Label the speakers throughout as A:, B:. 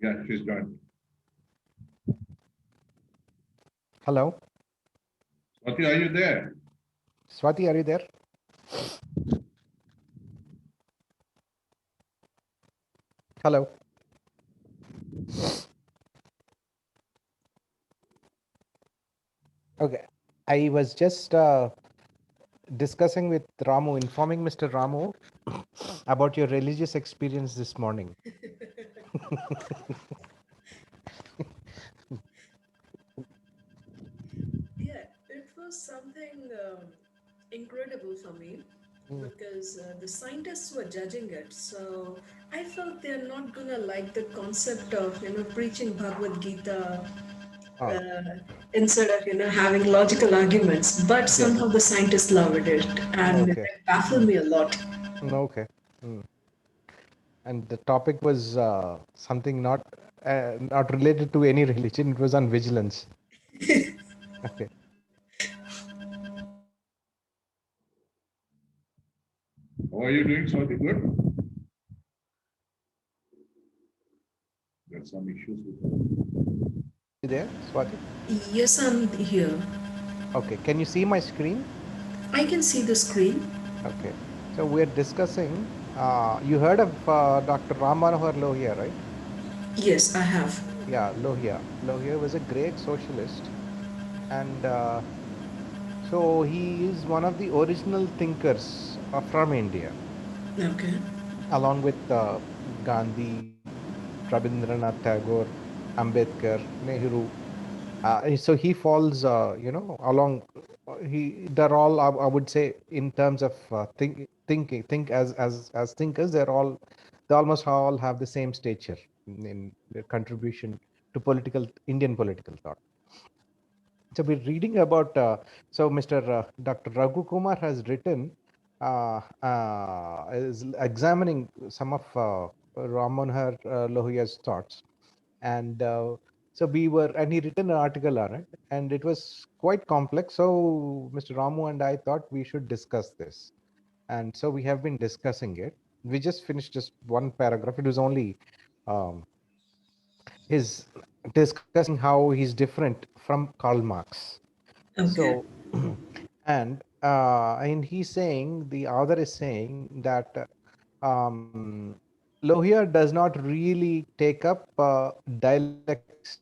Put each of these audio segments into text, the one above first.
A: Yeah, she's joined.
B: Hello.
A: Swati, are you there?
B: Swati, are you there? Hello. Okay. I was just discussing with Ramu, informing Mr. Ramu about your religious experience this morning.
C: Yeah, it was something incredible for me
B: Mm.
C: because the scientists were judging it. So I felt they're not gonna like the concept of preaching Bhagavad Gita
B: Oh,
C: instead of having logical arguments. But
B: yes.
C: somehow the scientists loved it, and
B: Okay.
C: it baffled
B: Mm.
C: me a lot.
B: Okay. Mm. And the topic was something not related to any religion. It was on vigilance. Okay.
A: How are you doing, Swati? Good? Got some issues with her.
B: You there, Swati?
C: Yes, I'm here.
B: Okay. Can you see my screen?
C: I can see the screen.
B: Okay. So we're discussing. You heard of Dr. Ram Manohar Lohia, right?
C: Yes, I have.
B: Yeah, Lohia. Lohia was a great socialist, and so he is one of the original thinkers from India,
C: Okay.
B: along with Gandhi, Rabindranath Tagore, Ambedkar, Nehru. So he falls, along. They're all, I would say, in terms of think as thinkers, they almost all have the same stature in their contribution to Indian political thought. So we're reading about, so Mr. Dr. Raghu Kumar has written, is examining some of Ram Manohar Lohia's thoughts. And and he written an article on it, and it was quite complex. So Mr. Ramu and I thought we should discuss this. And so we have been discussing it. We just finished just one paragraph. It was only um, his discussing how he's different from Karl Marx.
C: Okay.
B: So, and he's saying, the author is saying that Lohia does not really take up dialectics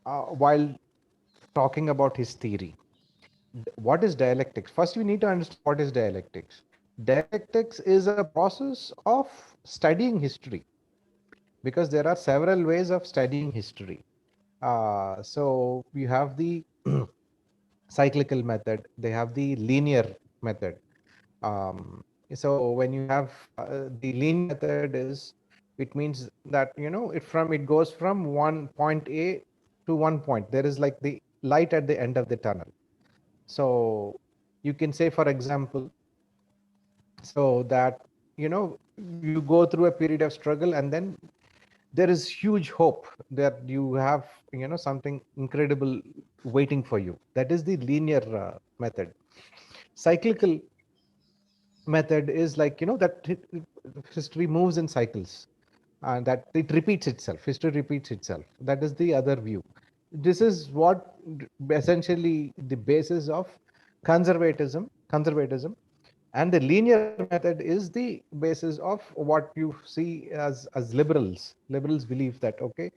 B: while talking about his theory. What is dialectics? First, we need to understand what is dialectics. Dialectics is a process of studying history, because there are several ways of studying history. So you have the cyclical method, they have the linear method. So when you have the linear method is, it means that it goes from one point A to one point. There is like the light at the end of the tunnel. So you can say, for example, so that you go through a period of struggle, and then there is huge hope that you have something incredible waiting for you. That is the linear method. Cyclical method is like that history moves in cycles, and that it repeats itself. History repeats itself. That is the other view. This is what essentially the basis of conservatism, and the linear method is the basis of what you see as liberals believe that, okay,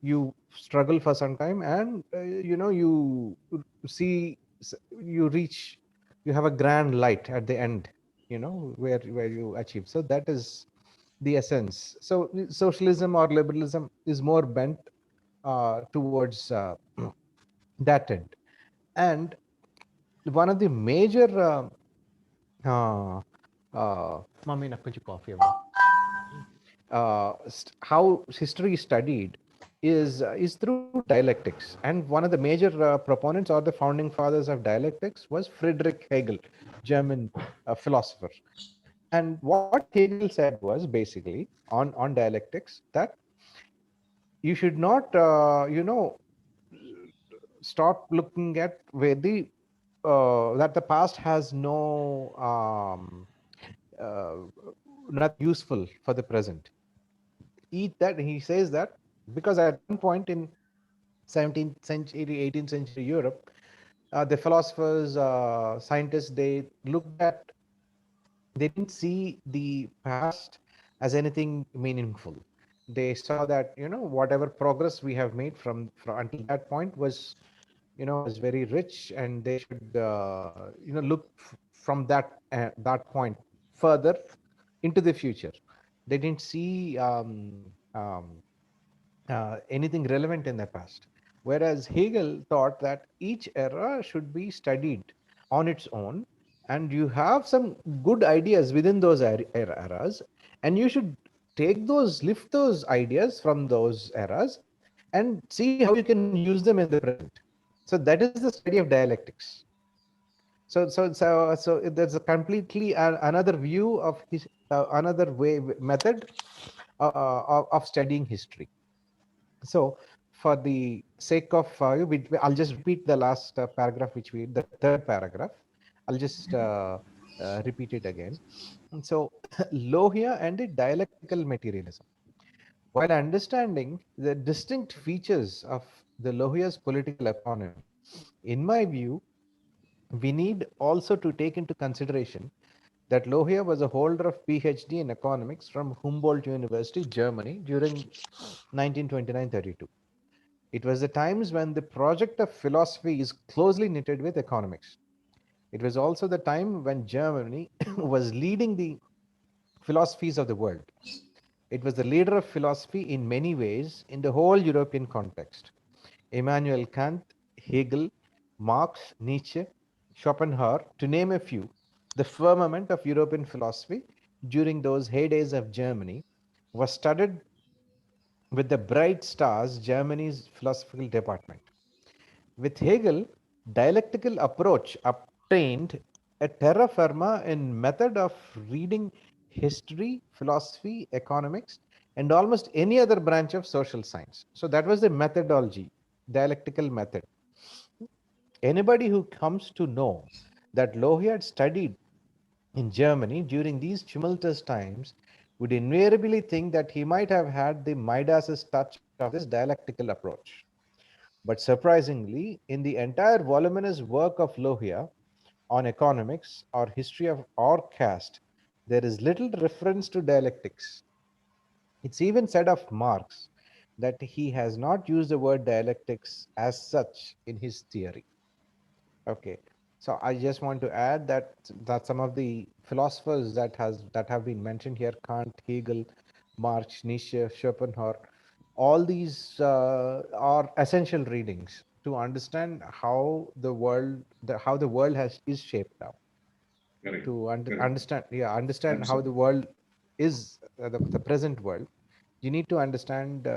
B: you struggle for some time, and you see, you reach, you have a grand light at the end, where you achieve. So that is the essence. So socialism or liberalism is more bent towards that end. And one of the major uh, Mummy, నాకు కొంచెం coffee అవ్వ. How history is studied is through dialectics. And one of the major proponents or the founding fathers of dialectics was Friedrich Hegel, German philosopher. And what Hegel said was basically on dialectics that you should not stop looking at where the that the past has no uh, nothing useful for the present. Eat that, he says that because at one point in 17th century, 18th century Europe, the philosophers, scientists, they looked at, they didn't see the past as anything meaningful. They saw that, whatever progress we have made from until that point was, was very rich, and they should, look from that point further into the future. They didn't see anything relevant in the past. Whereas Hegel thought that each era should be studied on its own, and you have some good ideas within those eras, and you should lift those ideas from those eras and see how you can use them in the present. So that is the study of dialectics. So there's a completely another view of his, another way method of studying history. So, for the sake of I'll just repeat the last paragraph, the third paragraph. I'll just repeat it again. And so, Lohia and the dialectical materialism. While understanding the distinct features of the Lohia's political economy, in my view, we need also to take into consideration that Lohia was a holder of PhD in economics from Humboldt University, Germany, during 1929-32. It was the times when the project of philosophy is closely knitted with economics. It was also the time when Germany was leading the philosophies of the world. It was the leader of philosophy in many ways in the whole European context. Immanuel Kant, Hegel, Marx, Nietzsche, Schopenhauer, to name a few, the firmament of European philosophy during those heydays of Germany was studded with the bright stars Germany's philosophical department. With Hegel, dialectical approach obtained a terra firma in method of reading history, philosophy, economics, and almost any other branch of social science. So that was the methodology, dialectical method. Anybody who comes to know that Lohi had studied in Germany during these tumultuous times would invariably think that he might have had the Midas's touch of this dialectical approach. But surprisingly, in the entire voluminous work of Lohia on economics or history of or caste, there is little reference to dialectics. It's even said of Marx that he has not used the word dialectics as such in his theory. Okay. So I just want to add that some of the philosophers that have been mentioned here, Kant, Hegel, Marx, Nietzsche, Schopenhauer, all these are essential readings to understand how the world has is shaped now.
A: Correct.
B: To
A: Correct.
B: understand how the
A: Absolutely.
B: world is, the present world. You need to understand,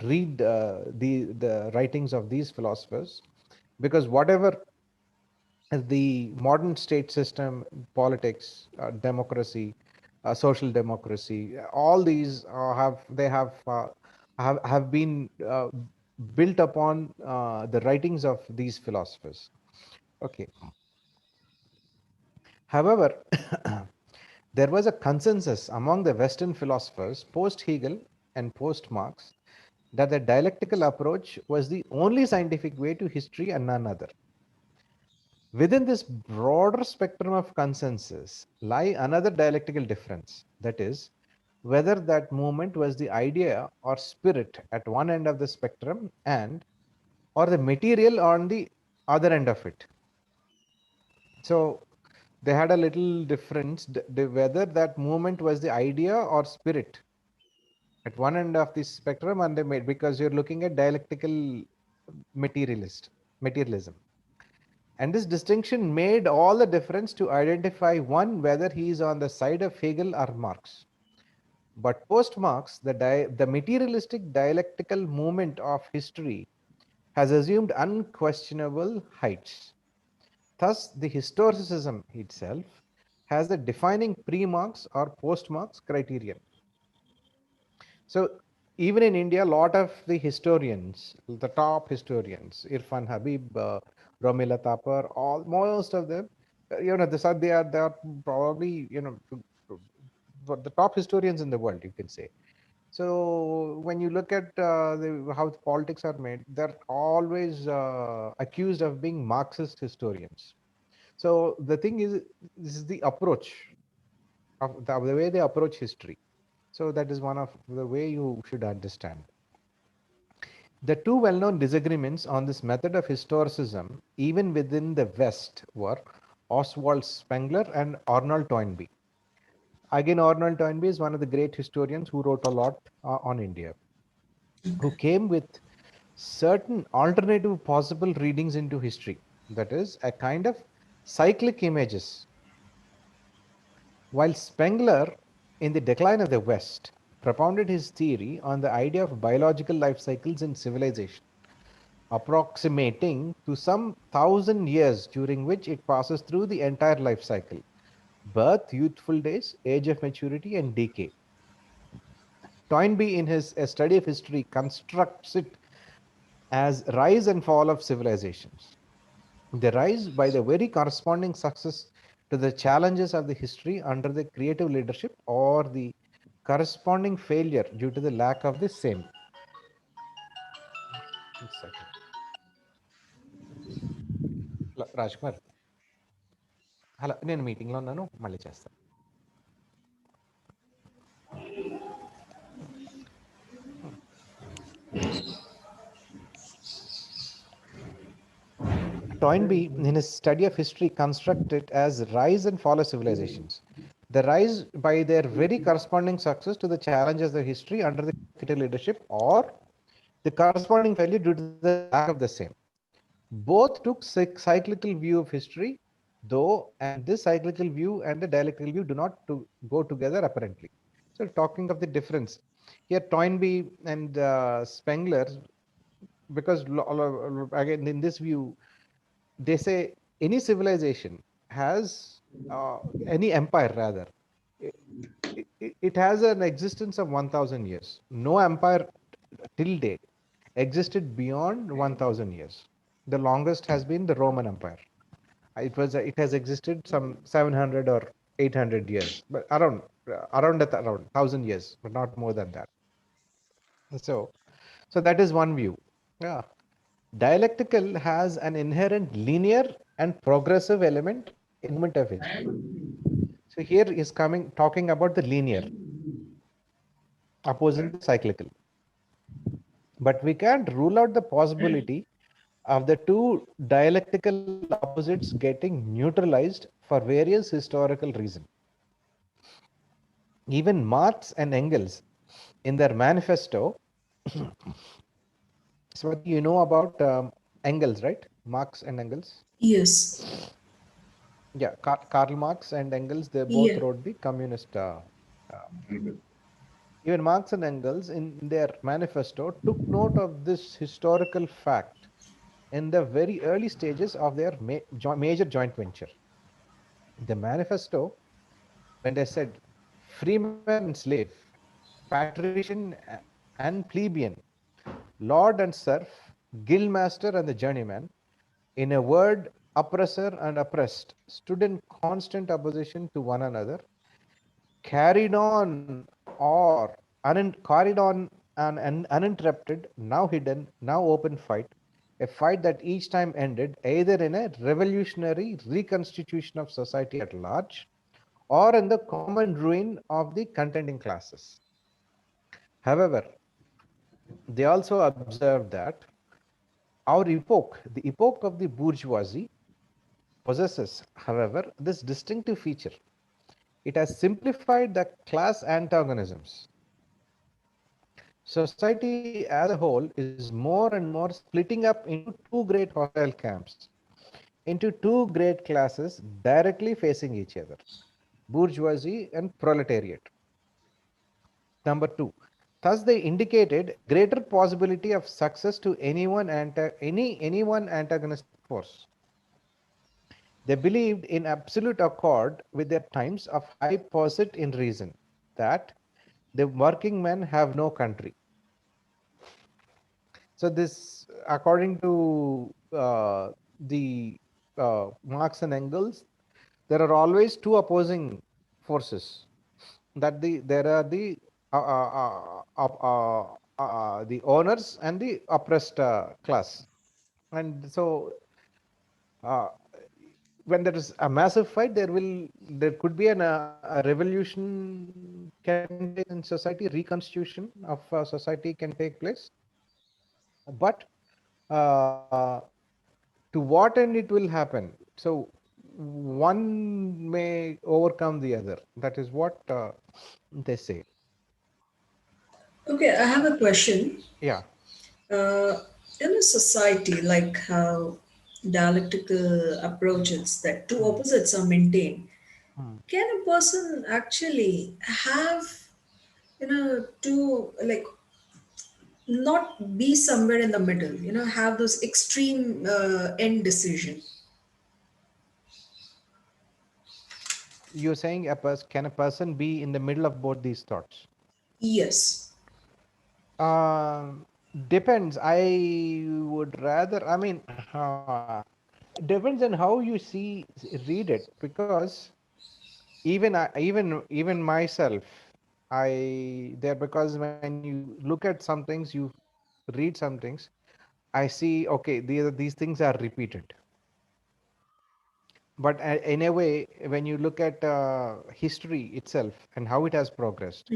B: read the writings of these philosophers, because whatever the modern state system, politics, democracy, social democracy, all these have been built upon the writings of these philosophers. Okay. However, there was a consensus among the Western philosophers post Hegel and post Marx that the dialectical approach was the only scientific way to history and none other. Within this broader spectrum of consensus lie another dialectical difference, that is, whether that movement was the idea or spirit at one end of the spectrum and or the material on the other end of it. So they had a little difference, whether that movement was the idea or spirit at one end of the spectrum, and they made, because you're looking at dialectical materialism. And this distinction made all the difference to identify one whether he is on the side of Hegel or Marx. But post Marx, the materialistic dialectical movement of history has assumed unquestionable heights. Thus, the historicism itself has a defining pre Marx or post Marx criterion. So, even in India, a lot of the historians, the top historians, Irfan Habib, Romila Thapar, most of them, they are probably, the top historians in the world, you can say. So when you look at how the politics are made, they're always accused of being Marxist historians. So the thing is, this is the approach of the way they approach history. So that is one of the way you should understand. The two well-known disagreements on this method of historicism, even within the West, were Oswald Spengler and Arnold Toynbee. Again, Arnold Toynbee is one of the great historians who wrote a lot on India, who came with certain alternative possible readings into history. That is, a kind of cyclic images. While Spengler, in The Decline of the West, propounded his theory on the idea of biological life cycles in civilization, approximating to some 1,000 years during which it passes through the entire life cycle: birth, youthful days, age of maturity, and decay. Toynbee, in his A Study of History, constructs it as rise and fall of civilizations. The rise by the very corresponding success to the challenges of the history under the creative leadership, or the corresponding failure due to the lack of the same. One second. Raj Kumar, hello, నేను మీటింగ్లో ఉన్నాను, మళ్ళీ చేస్తాను. Toynbee, in his study of history, construct it as rise and fall of civilizations. The rise by their very corresponding success to the challenges of history under the creative leadership, or the corresponding failure due to the lack of the same. Both took cyclical view of history, though, and this cyclical view and the dialectical view do not go together apparently. So, talking of the difference here, Toynbee and Spengler, because again in this view, they say any civilization has any empire rather, it has an existence of 1,000 years. No empire till date existed beyond 1,000 years. The longest has been the Roman Empire. It has existed some 700 or 800 years, but around 1,000 years, but not more than that. So, so that is one view. Yeah. Dialectical has an inherent linear and progressive element in movement of history. So here is talking about the linear, opposing the cyclical. But we can't rule out the possibility of the two dialectical opposites getting neutralized for various historical reasons. Even Marx and Engels, in their manifesto, Swati, you know about Engels, right? Marx and Engels.
C: Yes.
B: Yeah, Karl Marx and Engels, they both
C: Yeah.
B: wrote the communist.
A: Okay.
B: Even Marx and Engels, in their manifesto, took note of this historical fact in the very early stages of their major joint venture. The manifesto, when they said freeman and slave, patrician and plebeian, lord and serf, guildmaster and the journeyman, in a word, oppressor and oppressed, stood in constant opposition to one another, carried on carried on an uninterrupted, now hidden, now open fight, a fight that each time ended either in a revolutionary reconstitution of society at large, or in the common ruin of the contending classes. However, they also observed that our epoch, the epoch of the bourgeoisie, possesses, however, this distinctive feature. It has simplified the class antagonisms. Society as a whole is more and more splitting up into two great hostile camps, into two great classes directly facing each other: bourgeoisie and proletariat. Number two, thus they indicated greater possibility of success to anyone antagonistic force. They believed in absolute accord with their times of high pursuit in reason, that the working men have no country. So this, according to the Marx and Engels, there are always two opposing forces. There are the the owners and the oppressed class. And so, uh, when there is a massive fight, there could be a revolution can take place in society, reconstitution of society can take place. But uh, to what end it will happen? So one may overcome the other. That is what they say.
C: Okay, I have a question.
B: Yeah.
C: Uh, in a society like how dialectical approaches that two
B: Hmm.
C: opposites are maintained,
B: Hmm.
C: can a person actually have, two, like, not be somewhere in the middle, have those extreme end decision?
B: You're saying can a person be in the middle of both these thoughts?
C: Yes.
B: Um, Depends. I would rather. I mean, depends on how you read it, because even myself, I there because when you look at some things, you read some things, I see, okay, these things are repeated. But in a way, when you look at history itself and how it has progressed,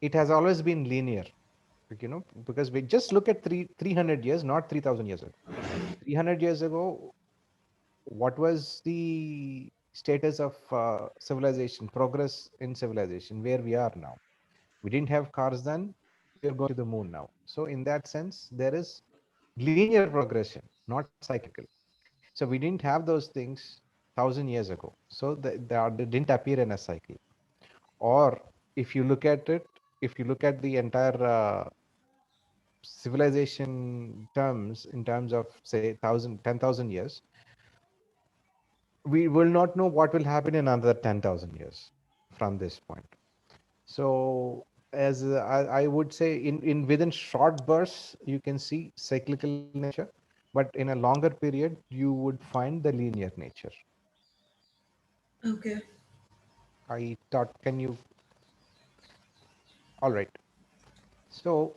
B: it has always been linear. Like, because we just look at 300 years, not 3000 years ago. 300 years ago, what was the status of civilization, progress in civilization, where we are now? We didn't have cars then, we are going to the moon now. So in that sense, there is linear progression, not cyclical. So we didn't have those things 1000 years ago. So they didn't appear in a cycle. Or if you look at it, if you look at the entire civilization terms, in terms of say 10,000 years, we will not know what will happen in another 10,000 years from this point. So as I would say, in within short bursts, you can see cyclical nature, but in a longer period, you would find the linear nature.
C: Okay.
B: I thought, can you? All right. So,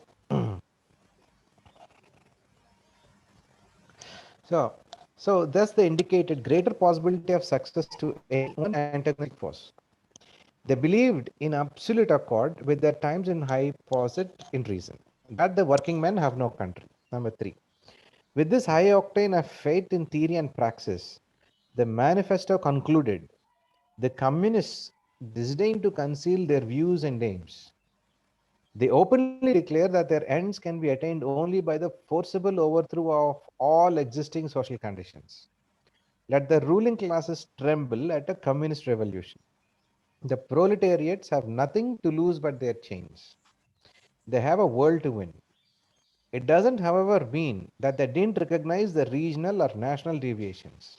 B: so, so thus they indicated greater possibility of success to any one antagonistic force. They believed in absolute accord with their times in high posit in reason, that the working men have no country. Number three. With this high octane of faith in theory and praxis, the manifesto concluded the communists disdain to conceal their views and aims. They openly declare that their ends can be attained only by the forcible overthrow of all existing social conditions. Let the ruling classes tremble at a communist revolution. The proletariats have nothing to lose but their chains. They have a world to win. It doesn't, however, mean that they didn't recognize the regional or national deviations.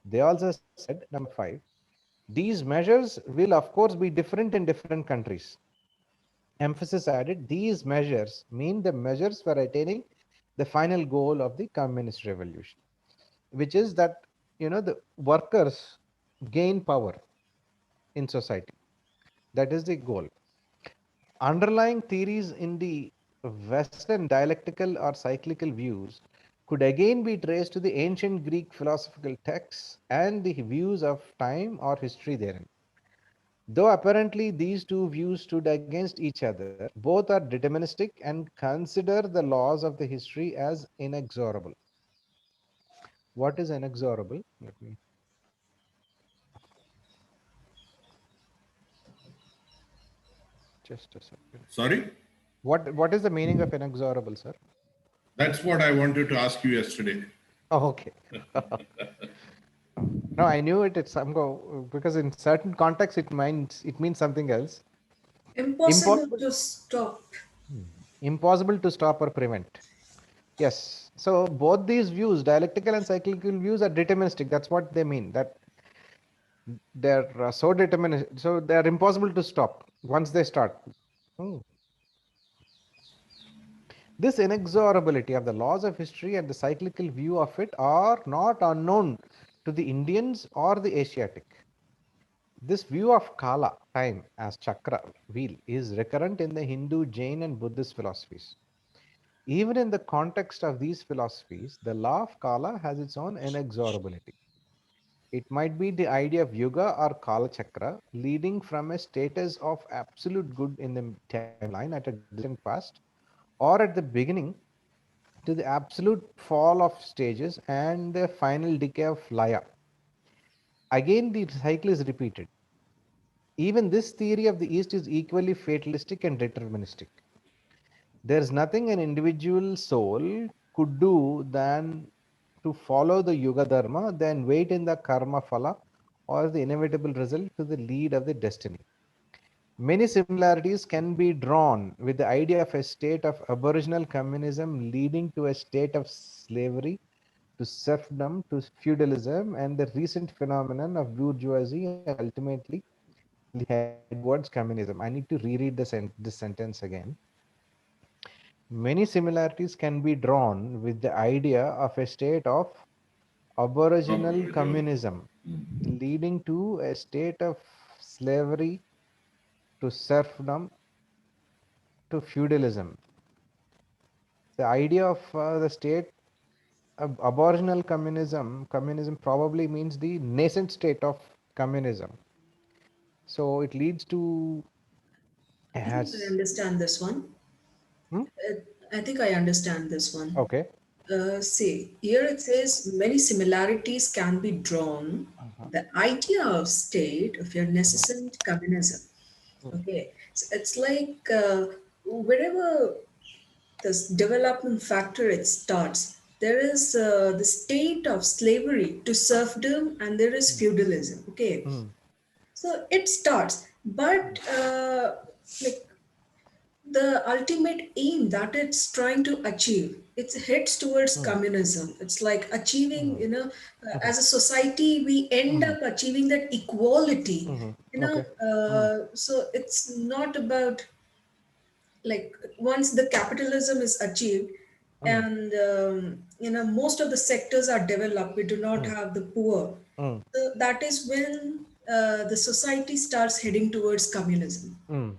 B: They also said, number five, these measures will, of course, be different in different countries. Emphasis added, these measures mean the measures for attaining the final goal of the communist revolution, which is that the workers gain power in society. That is the goal. Underlying theories in the Western dialectical or cyclical views could again be traced to the ancient Greek philosophical texts and the views of time or history therein. Though apparently these two views stood against each other, both are deterministic and consider the laws of the history as inexorable. What is inexorable? Let me just a second.
A: Sorry?
B: What is the meaning of inexorable, sir?
A: That's what I wanted to ask you yesterday.
B: Oh, okay. No, I knew it. It's somehow because in certain contexts it means something else.
C: Impossible
B: Impossible.
C: to stop.
B: Impossible to stop or prevent. Yes. So both these views, dialectical and cyclical views, are deterministic. That's what they mean. That they're so determined, so they're impossible to stop once they start. Hmm. This inexorability of the laws of history and the cyclical view of it are not unknown to the Indians or the Asiatic. This view of Kala time as chakra, wheel, is recurrent in the Hindu, Jain, and Buddhist philosophies. Even in the context of these philosophies, the law of Kala has its own inexorability. It might be the idea of Yuga or Kala Chakra, leading from a status of absolute good in the timeline at a distant past, or at the beginning to the absolute fall of stages and the final decay of Laya. Again, the cycle is repeated. Even this theory of the East is equally fatalistic and deterministic. There's nothing an individual soul could do than to follow the Yuga Dharma, then wait in the Karma Phala or the inevitable result to the lead of the destiny. Many similarities can be drawn with the idea of a state of aboriginal communism leading to a state of slavery, to serfdom, to feudalism, and the recent phenomenon of bourgeoisie, and ultimately heading towards communism. I need to reread this sentence again. Many similarities can be drawn with the idea of a state of aboriginal communism leading to a state of slavery, to serfdom, to feudalism. The idea of the state aboriginal communism probably means the nascent state of communism. So it leads to
C: I think I
B: has
C: understand this one.
B: hmm?
C: Uh, I think I understand this one.
B: Okay.
C: See, here it says many similarities can be drawn.
B: Uh-huh.
C: The idea of state of your
B: Mhm.
C: nascent communism.
B: Mm,
C: Okay, so it's like wherever this development factor it starts, there is the state of slavery to serfdom and there is
B: mm,
C: feudalism. Okay,
B: mm,
C: so it starts, but like the ultimate aim that it's trying to achieve it heads towards
B: mm,
C: communism. It's like achieving,
B: mm, mhm,
C: as a society we end
B: mhm,
C: up achieving that equality,
B: mhm. Okay. Mm,
C: so it's not about like once the capitalism is achieved
B: mm,
C: and most of the sectors are developed, we do not
B: mm,
C: have the poor,
B: mm,
C: so that is when the society starts heading towards communism.
B: mm.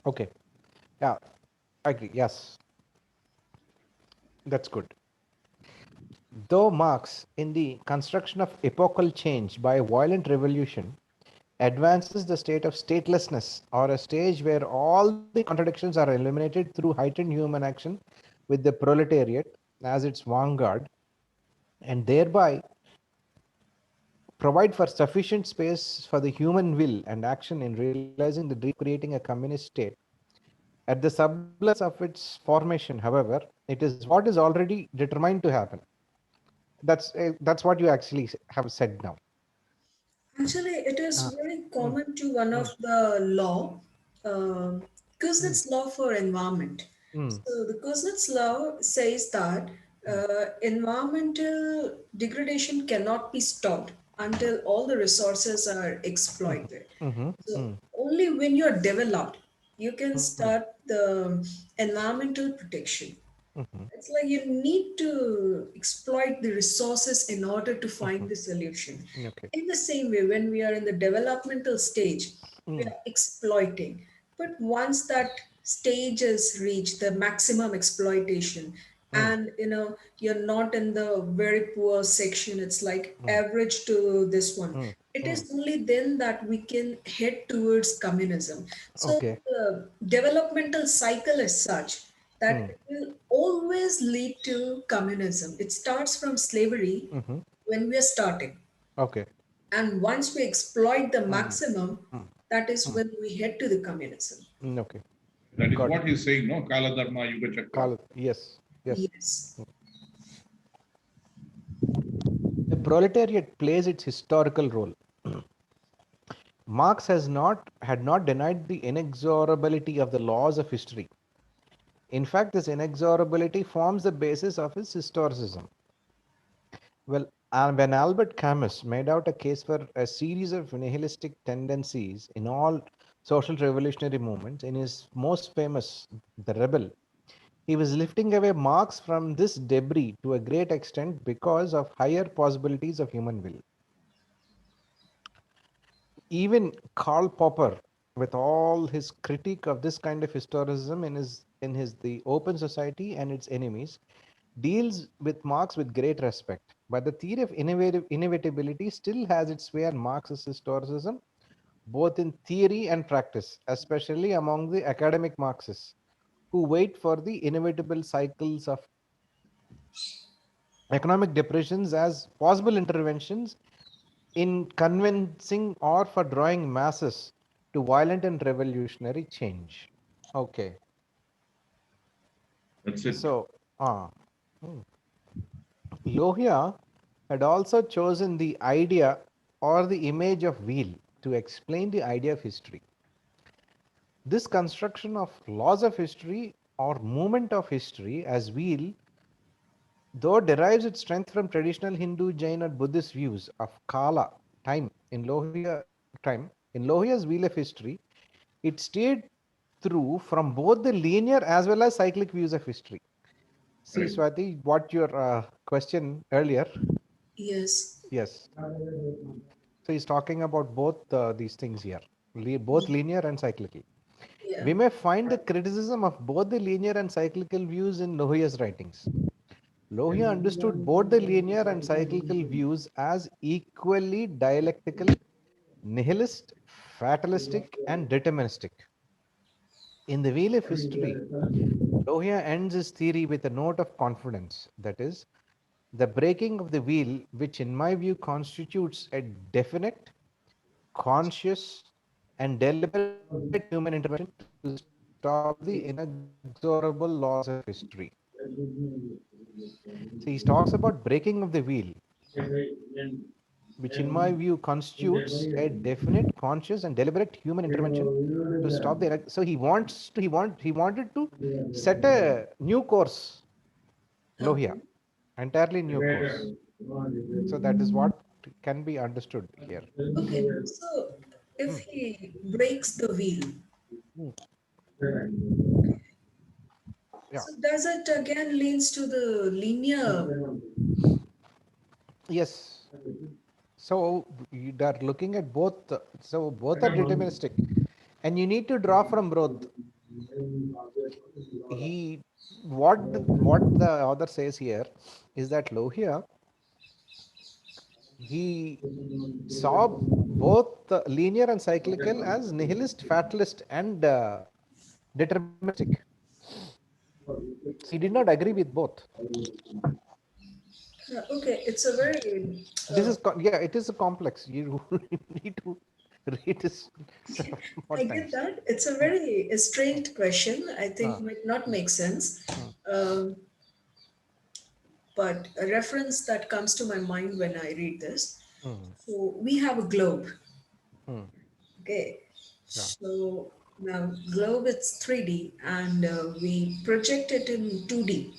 B: Okay. Yeah, I agree. Yes, that's good. Though Marx, in the construction of epochal change by a violent revolution, advances the state of statelessness or a stage where all the contradictions are eliminated through heightened human action with the proletariat as its vanguard, and thereby provide for sufficient space for the human will and action in realizing the dream of creating a communist state. At the sublance of its formation, however, it is what is already determined to happen. That's what you actually have said now.
C: Actually, it is
B: Uh,
C: very
B: mm,
C: common to one of
B: mm,
C: the law, because
B: mm,
C: it's law for environment.
B: mm,
C: So the Kuznets law says that
B: mm,
C: environmental degradation cannot be stopped until all the resources are
B: mhm,
C: exploited.
B: mhm,
C: So
B: mm,
C: only when you're developed, you can
B: mm,
C: start the environmental protection.
B: mhm,
C: It's like you need to exploit the resources in order to find
B: mhm.
C: the solution.
B: Okay.
C: In the same way, when we are in the developmental stage, we
B: Mm,
C: are exploiting. But once that stage is reached, the maximum exploitation,
B: mm,
C: and you're not in the very poor section, it's like
B: mm,
C: average to this one.
B: mm,
C: It
B: mm.
C: is only then that we can head towards communism. So
B: Okay.
C: the developmental cycle is such that
B: Mm,
C: it will always lead to communism. It starts from slavery
B: mhm.
C: when we are starting.
B: Okay.
C: And once we exploit the
B: Mm,
C: maximum,
B: mm,
C: that is
B: mm,
C: when we head to the communism.
B: okay.
A: That is
B: Got it.
A: what he's saying, no? Kala Dharma, Yuga Chakra.
B: Yes. Yes.
C: Yes.
B: The proletariat plays its historical role. Marx had not denied the inexorability of the laws of history. In fact, this inexorability forms the basis of his historicism. Well, when Albert Camus made out a case for a series of nihilistic tendencies in all social revolutionary movements, in his most famous, The Rebel, he was lifting away Marx from this debris to a great extent because of higher possibilities of human will. Even Karl Popper, with all his critique of this kind of historicism in his The Open Society and Its Enemies, deals with Marx with great respect. But the theory of inevitability still has its way on Marxist historicism, both in theory and practice, especially among the academic Marxists, who wait for the inevitable cycles of economic depressions as possible interventions in convincing or for drawing masses to violent and revolutionary change. Okay,
A: That's it.
B: so hmm. Lohia had also chosen the idea or the image of wheel to explain the idea of history. This construction of laws of history or movement of history as wheel, though derives its strength from traditional Hindu, Jain, or Buddhist views of Kala, time, in Lohia's wheel of history, it stayed true from both the linear as well as cyclic views of history. See,
A: Correct.
B: Swati, what your question earlier?
C: Yes.
B: Yes. So he's talking about both these things here, both linear and cyclical.
C: Yeah.
B: We may find the criticism of both the linear and cyclical views in Lohia's writings. Lohia understood both the linear and cyclical views as equally dialectical, nihilist, fatalistic, and deterministic. In the Wheel of History, Lohia ends his theory with a note of confidence, that is, the breaking of the wheel, which in my view constitutes a definite, conscious, and deliberate human intervention to stop the inexorable laws of history. So he talks about breaking of the wheel, which in my view constitutes a definite, conscious, and deliberate human intervention to stop the. So he wanted to set a new course, Lohia,
C: Okay.
B: entirely new course. So that is what can be understood here.
C: Okay. So if
B: Hmm.
C: he breaks the wheel,
B: Hmm. Yeah.
C: so does it again leads to the linear?
B: Yes. So you are looking at both. So both are deterministic, and you need to draw from both. He what the author says here is that Lohia, he saw both linear and cyclical as nihilist, fatalist, and deterministic. So he did not agree with both.
C: Okay, it's a very
B: This is yeah, it is a complex. You need to read this more
C: I get
B: times.
C: that. It's a
B: Hmm.
C: very straight question. I think
B: Ah,
C: might not make sense.
B: hmm,
C: Um, but a reference that comes to my mind when I read this.
B: hmm,
C: So we have a globe.
B: hmm.
C: Okay.
B: Yeah.
C: So now globe it's 3D and we project it in 2D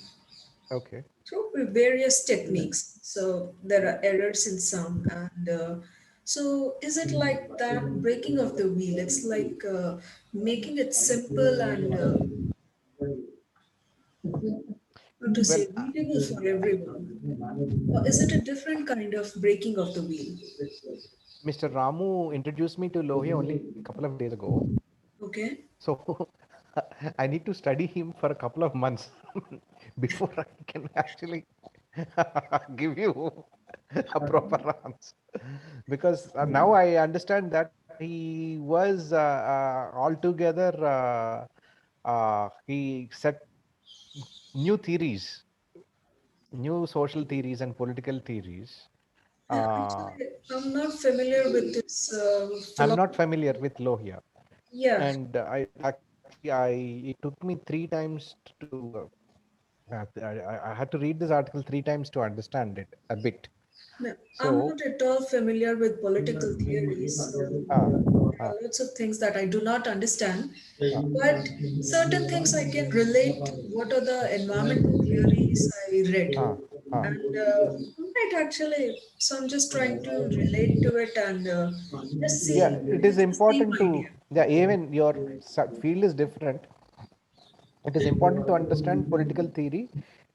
B: Okay.
C: through various techniques. So there are errors in some and so is it like that breaking of the wheel? It's like making it simple and how to
B: Well,
C: say readable for everyone. Or is it a different kind of breaking of the wheel?
B: Mr. Ramu introduced me to Lohia only a couple of days ago.
C: Okay.
B: So I need to study him for a couple of months before I can actually give you a proper answer. Because now I understand that he was altogether, he set new theories, new social theories and political theories.
C: Yeah,
B: Uh,
C: actually, I'm not familiar with this
B: I'm not
C: philosophy.
B: familiar with Lohia.
C: Yeah,
B: And I it took me three times to I had to read this article three times to understand it a bit.
C: no, I'm
B: So
C: not at all familiar with political theories, so
B: uh,
C: there
B: uh,
C: are lots of things that I do not understand.
B: uh,
C: But certain things I can relate. What are the environmental theories I read?
B: uh, uh.
C: And right, actually, so I'm just trying to relate to it and just
B: Yeah,
C: see
B: it
C: if
B: is
C: it's the same
B: important to,
C: idea.
B: yeah, even your field is different. It is important to understand political theory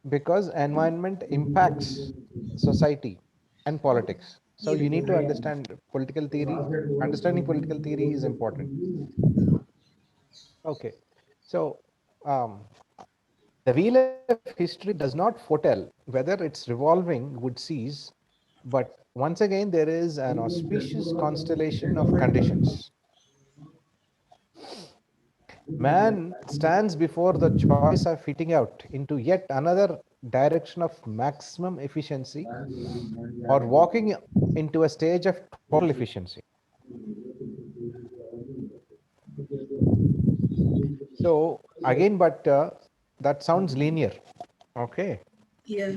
B: because environment impacts society and politics. So you need to understand political theory. Understanding political theory is important. Okay. So um, the wheel of history does not foretell whether its revolving would cease, but once again, there is an auspicious constellation of conditions. Man stands before the choice of fitting out into yet another direction of maximum efficiency or walking into a stage of total efficiency. So again, but that sounds linear. Okay.
C: Yeah.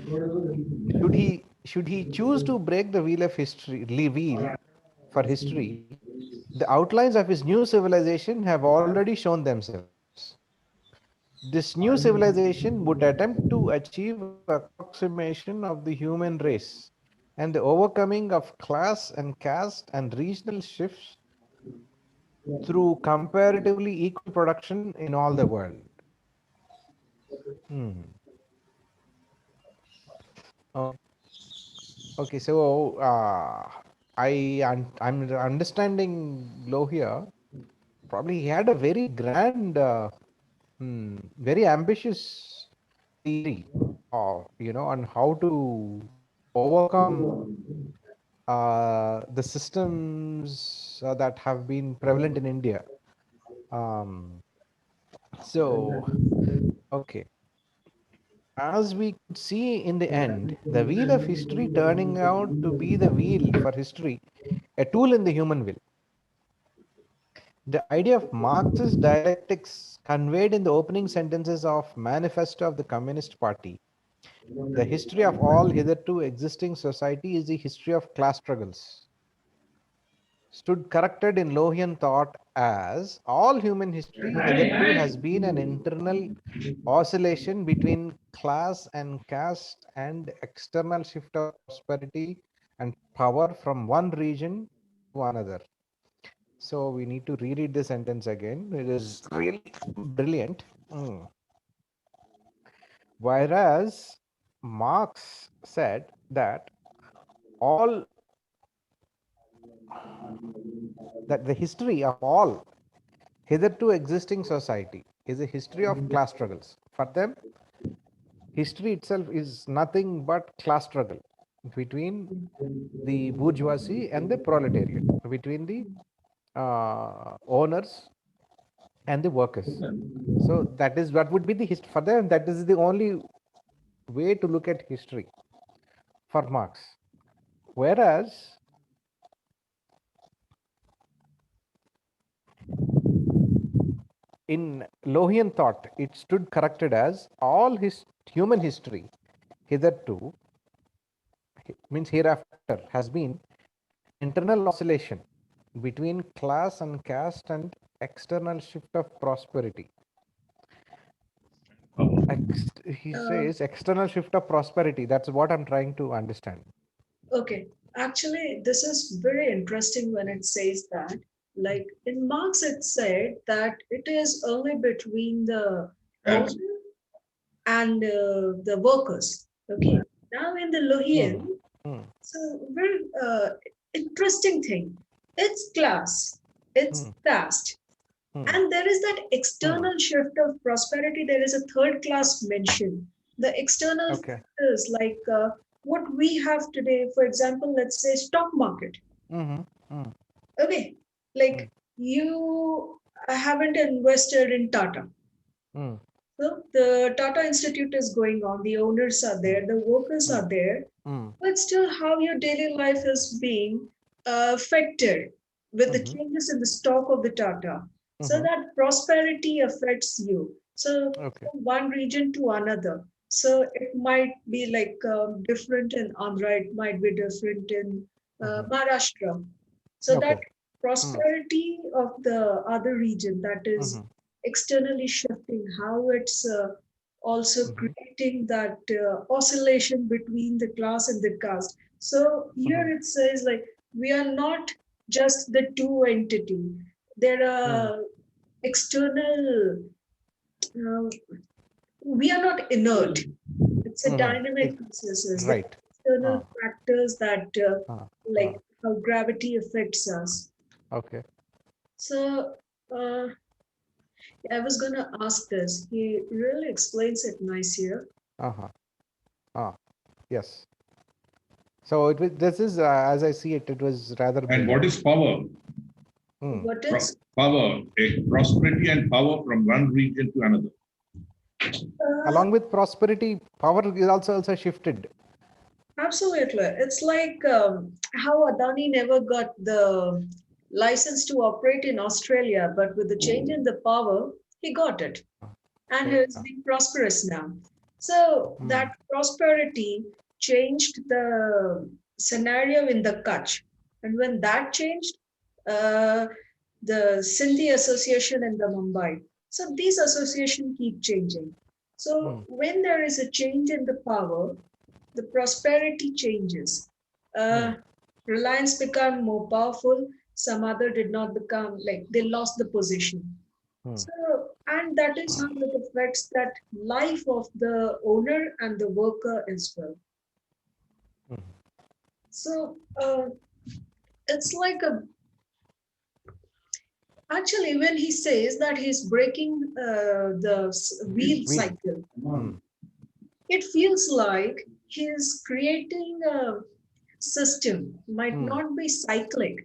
B: Should he choose to break the wheel of history, wheel for history, the outlines of his new civilization have already shown themselves. This new civilization would attempt to achieve approximation of the human race and the overcoming of class and caste and regional shifts through comparatively equal production in all the world. Hmm. Okay. Okay, so I'm understanding Lohia. Probably he had a very grand, very ambitious theory, on how to overcome the systems that have been prevalent in India. Um, so, okay, as we could see in the end, the wheel of history turning out to be the wheel for history, a tool in the human will. The idea of Marxist dialectics conveyed in the opening sentences of Manifesto of the Communist Party. The history of all hitherto existing society is the history of class struggles, stood corrected in Lohian thought as all human history hitherto has been an internal oscillation between class and caste and external shift of prosperity and power from one region to another. So we need to reread the sentence again. It is really brilliant. Whereas Marx said that all that the history of all hitherto existing society is a history of class struggles. For them, history itself is nothing but class struggle between the bourgeoisie and the proletariat, between the owners and the workers. So that is what would be the history for them. That is the only way to look at history for Marx. Whereas in Lohian thought, it stood corrected as all human history hitherto, means hereafter, has been an internal oscillation between class and caste and external shift of prosperity. He
C: Uh,
B: says external shift of prosperity. That's what I'm trying to understand.
C: okay. Actually, this is very interesting when it says that. Like in Marx, it said that it is only between the owner and the workers. Okay. Now in the Lohian,
B: Hmm.
C: so very interesting thing. It's class, it's
B: Hmm.
C: caste,
B: Hmm.
C: and there is that external shift of prosperity. There is a third class mention. The external
B: Okay.
C: factors like what we have today, for example, let's say stock market.
B: Mm-hmm. Mm.
C: Okay, like you haven't invested in Tata.
B: Mm.
C: So the Tata Institute is going on, the owners are there, the workers
B: Mm.
C: are there,
B: Mm.
C: but still how your daily life is being affected with the
B: Mm-hmm.
C: changes in the stock of the Tata. So
B: Mm-hmm.
C: that prosperity affects you. So
B: Okay.
C: from one region to another. So it might be like different in Andhra, it might be different in
B: Mm-hmm.
C: Maharashtra. So that
B: Okay. Mm.
C: prosperity of the other region that is
B: Mm-hmm.
C: externally shifting, how it's also
B: Mm-hmm.
C: creating that oscillation between the class and the caste. So
B: Mm-hmm.
C: here it says like we are not just the two entity. There
B: Mm.
C: are external. Uh, we are not inert. It's a
B: Mm-hmm.
C: dynamic processes. There
B: Right.
C: are external
B: Ah,
C: factors that,
B: ah,
C: like
B: ah.
C: how gravity affects us.
B: Okay.
C: So, uh, I was going to ask this. He really explains it nice here.
B: Uh-huh. Ah, yes. So this is, as I see it, it was rather
A: And what
B: brilliant.
A: is power?
B: Hmm.
C: What is?
A: Power, a prosperity and power from one region to another.
C: Uh,
B: Along with prosperity, power is also shifted.
C: Absolutely. It's like how Adani never got the license to operate in Australia, but with the change in the power, he got it. And
B: Yeah.
C: he's being prosperous now. So
B: Hmm.
C: that prosperity changed the scenario in the Kutch. And when that changed, uh, the Sindhi Association in the Mumbai. So these associations keep changing.
B: Hmm.
C: So when there is a change in the power, the prosperity changes.
B: Hmm.
C: Uh, Reliance become more powerful. Some other did not become like they lost the position.
B: Hmm.
C: So, and that is how it affects that life of the owner and the worker as well.
B: Hmm.
C: So, it's like a actually when he says that he's breaking the wheel
B: Wheel.
C: cycle,
B: Hmm.
C: it feels like he's creating a system, might
B: Hmm.
C: not be cyclic,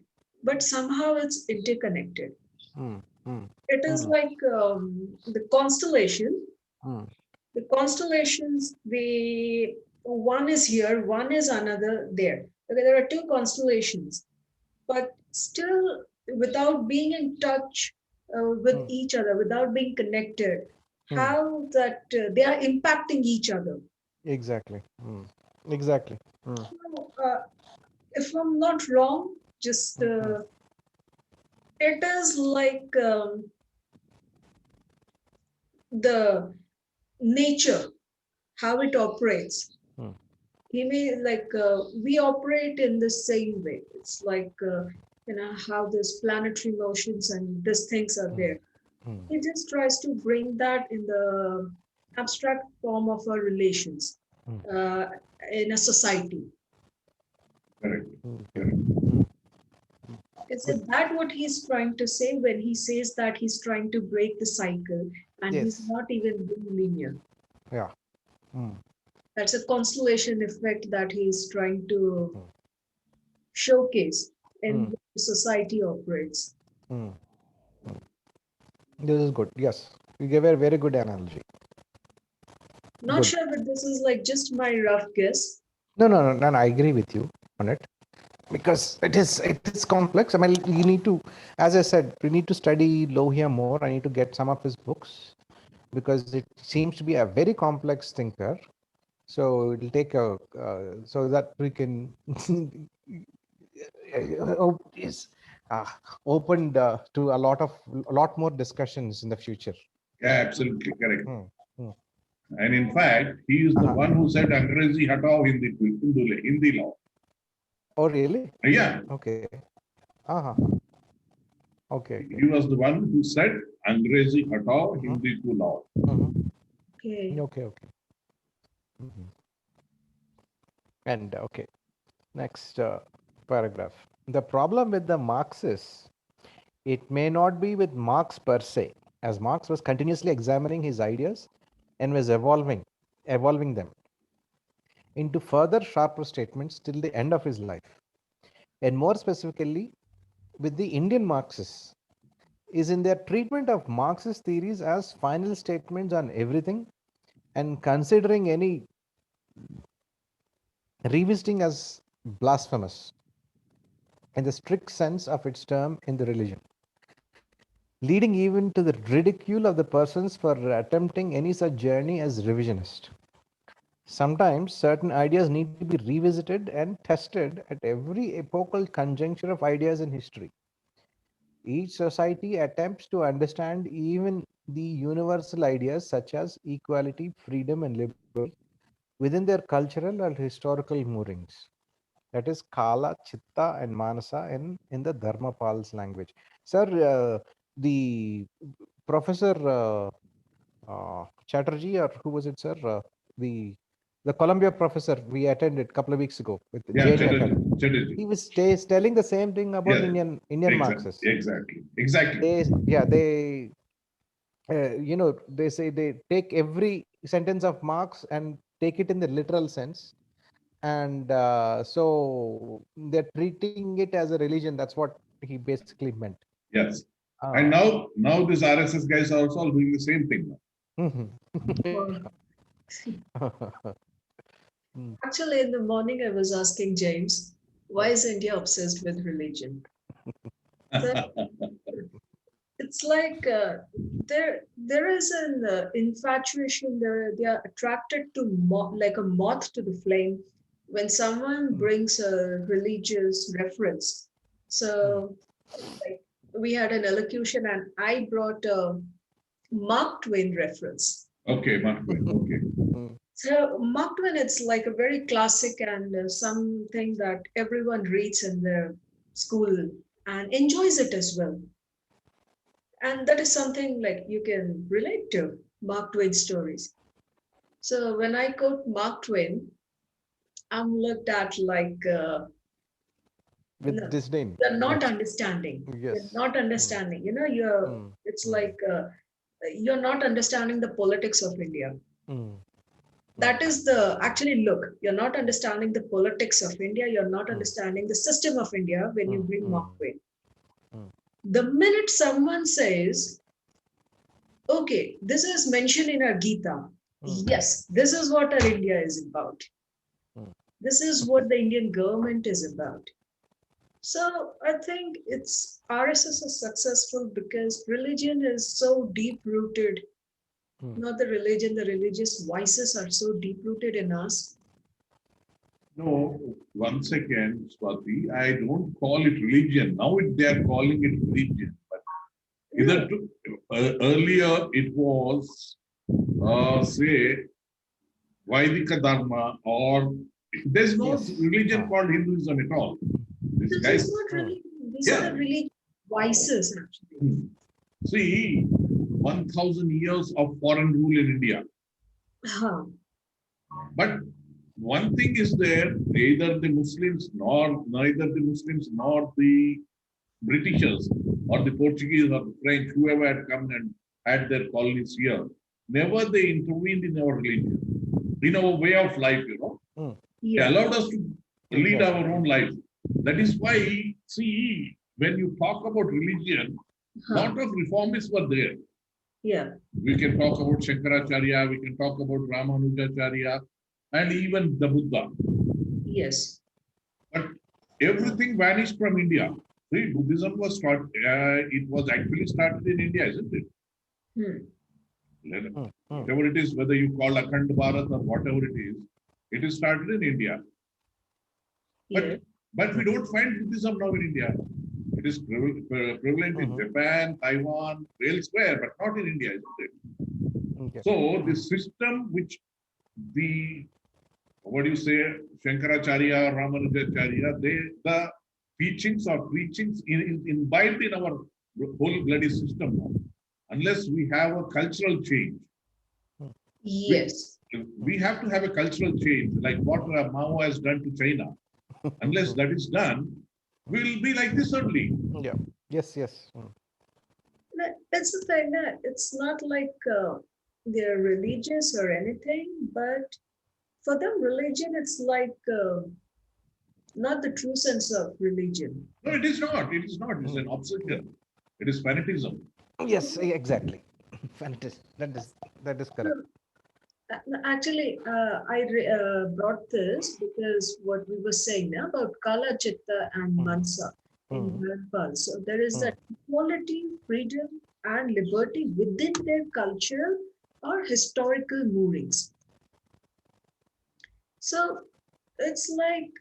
C: but somehow it's interconnected.
B: Hmm. Hmm.
C: It is
B: Hmm.
C: like the constellation.
B: Hmm.
C: The constellations, they one is here, one is another there. Okay, there are two constellations, but still without being in touch with
B: Hmm.
C: each other, without being connected,
B: Hmm.
C: how that they are impacting each other.
B: Exactly. Hmm. Exactly. Hmm.
C: So, if I'm not wrong, just
B: Hmm.
C: it is like the nature, how it operates.
B: Hmm.
C: He may like we operate in the same way. It's like how this planetary motions and these things are
B: Hmm.
C: there.
B: Hmm.
C: He just tries to bring that in the abstract form of our relations
B: Hmm.
C: uh, in a society.
A: Correct.
B: Okay.
A: Correct.
B: Hmm.
C: Is
B: Good.
C: it that what he's trying to say when he says that he's trying to break the cycle and he's
B: Yes.
C: not even being linear?
B: Yeah. Hmm.
C: That's a constellation effect that he's trying to
B: Hmm.
C: showcase
B: Hmm.
C: in the society operates.
B: Hmm. This is good. Yes. You gave a very good analogy.
C: Not
B: Good.
C: sure, but this is like just my rough guess.
B: No, no, no, no. I agree with you on it because it is complex. I mean, you need to, as I said, we need to study Lohia more. I need to get some of his books because it seems to be a very complex thinker. So it'll take so that we can is opened to a lot more discussions in the future.
A: Yeah, absolutely correct.
B: Hmm. Hmm.
A: And in fact, he is the
B: Uh-huh.
A: one who said Angrezi hatao Hindi law.
B: Oh, really?
A: Yeah,
B: Okay. Uh-huh. Okay. Okay.
A: he was the one who said Angrezi hatao
B: Mm-hmm.
A: Hindi to law.
B: Mm-hmm.
C: Okay.
B: Okay. Okay. Mm-hmm. And okay. Next paragraph. The problem with the Marxists, it may not be with Marx per se, as Marx was continuously examining his ideas and was evolving them into further sharper statements till the end of his life. And more specifically, with the Indian Marxists, is in their treatment of Marxist theories as final statements on everything and considering any revisiting as blasphemous in the strict sense of its term in the religion, leading even to the ridicule of the persons for attempting any such journey as revisionist. Sometimes certain ideas need to be revisited and tested at every epochal conjuncture of ideas in history. Each society attempts to understand even the universal ideas such as equality, freedom, and liberty within their cultural or historical moorings. That is Kala, Chitta, and Manasa in the Dharmapal's language. Sir, the Professor Chatterjee, or who was it, sir? The the Columbia professor we attended a couple of weeks ago with
A: Yeah,
B: JNU Academy.
A: Chatterjee.
B: He was telling the same thing about
A: Yeah,
B: Indian Marxists.
A: exactly.
B: They say they take every sentence of Marx and take it in the literal sense, and so they're treating it as a religion. That's what he basically meant.
A: Yes. And
B: Uh,
A: now these RSS guys are also doing the same thing now.
C: Well,
B: Mm,
C: actually, in the morning, I was asking James, why is India obsessed with religion? So it's like there is an infatuation. They are attracted to like a moth to the flame when someone brings a religious reference. So like we had an elocution, and I brought a Mark Twain reference.
A: Okay, Mark Twain. Okay.
B: mm,
C: So Mark Twain, it's like a very classic and something that everyone reads in their school and enjoys it as well. And that is something like you can relate to Mark Twain stories. So when I quote Mark Twain, I'm looked at like,
B: with
C: no,
B: disdain.
C: you're not
B: Yes.
C: understanding. You're
B: Yes.
C: not
B: Mm,
C: understanding. You're,
B: mm,
C: it's
B: mm,
C: like you're not understanding the politics of India.
B: mm, mm,
C: That is the actually look. You're not understanding the politics of India. You're not
B: mm,
C: understanding the system of India when you
B: mm,
C: bring Mark
B: mm,
C: Twain.
B: mm,
C: The minute someone says, okay, this is mentioned in our Gita.
B: mm,
C: Yes, this is what our India is about.
B: mm,
C: This is what the Indian government is about. So I think it's RSS is successful because religion is so deep rooted.
B: mm.
C: Not the religion, the religious vices are so deep rooted in us.
A: No, once again, Swati, I don't call it religion. Now they are calling it religion. But
C: No,
A: earlier it was, say, Vaidika Dharma, or there's no
B: Yes.
A: religion called Hinduism at all. These
C: this is
A: guys,
C: not
B: Mm,
C: really, these are
A: yeah.
C: the religious vices actually.
A: Hmm. See, 1,000 years of foreign rule in India.
C: Huh.
A: But one thing is there, neither the Muslims nor the Britishers or the Portuguese or the French, whoever had come and had their colonies here, never they intervened in our religion, in our way of life.
B: mm.
A: They
C: Yeah.
A: allowed us to lead
B: Exactly.
A: our own life. That is why, see, when you talk about religion,
C: Huh.
A: lot of reformists were there.
C: Yeah.
A: We can talk about Shankaracharya, we can talk about Ramanujacharya, and even the Buddha.
C: Yes.
A: But everything vanished from India. See, Buddhism was started, it was actually started in India, isn't it?
C: Hmm.
B: Mm, mm.
A: Whatever it is, whether you call Akhand Bharat or whatever it is started in India.
C: Yeah.
A: But we don't find Buddhism now in India. It is prevalent in
B: Mhm.
A: Japan, Taiwan, elsewhere, but not in India, isn't it?
B: Okay.
A: So the
B: Mm,
A: system which the what do you say, Shankaracharya, Ramanujacharya, the teachings or preachings imbibed in our whole bloody system now. Unless we have a cultural change,
B: mm,
A: we,
C: Yes.
A: we have to have a cultural change, like what Mao has done to China. Unless that is done, we will be like this only.
B: yeah. Yes. Yes. Mm,
C: That's the thing. That it's not like they're religious or anything, but for them, religion it's like not the true sense of religion.
A: No, it is not. It is not. It's
B: mm.
A: an obsession. It is fanatism.
B: Yes. Exactly. Fantastic. That is correct.
C: Actually, brought this because what we were saying now about Kala Chitta and
B: Mm,
C: Mansa in
B: mm,
C: Bhopal. So there is
B: mm,
C: that equality, freedom, and liberty within their cultural or historical moorings. So it's like,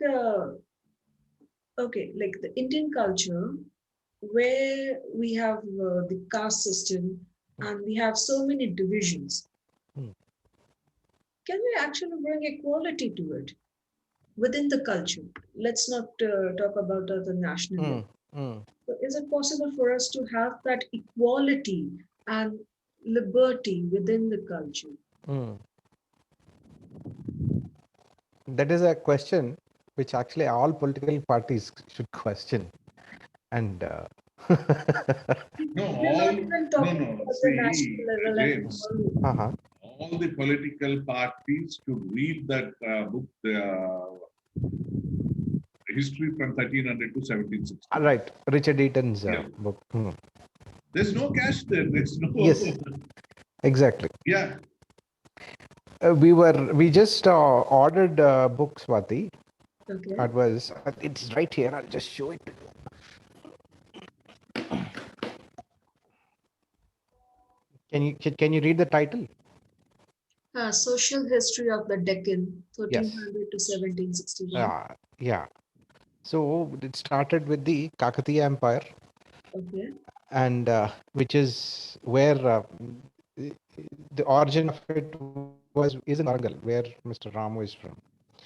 C: okay, like the Indian culture where we have the caste system
B: mm,
C: and we have so many divisions.
B: mm,
C: Can we actually bring equality to it within the culture? Let's not talk about the national level.
B: mm, mm,
C: So is it possible for us to have that equality and liberty within the culture?
B: mm. That is a question which actually all political parties should question. And
A: No,
C: We're
A: all
C: not even
A: no
C: talking
A: no.
C: about the
A: See,
C: national level and
A: James,
C: all.
B: uh-huh.
A: all the political parties should read that book, the history from 1300 to 1760.
B: Right, Richard Eaton's
A: Yeah,
B: book. Hmm.
A: there's no cash there. There's no.
B: Yes, exactly.
A: Yeah,
B: We just ordered books, Swati.
C: Okay.
B: It was it's right here. I'll just show it to you. Can you read the title?
C: Social history of the Deccan,
B: Yes.
C: 1300 to 1761.
B: Yeah. So it started with the Kakatiya Empire,
C: Okay.
B: and which is where the origin of it is in Warangal, where Mr. Ramu is from.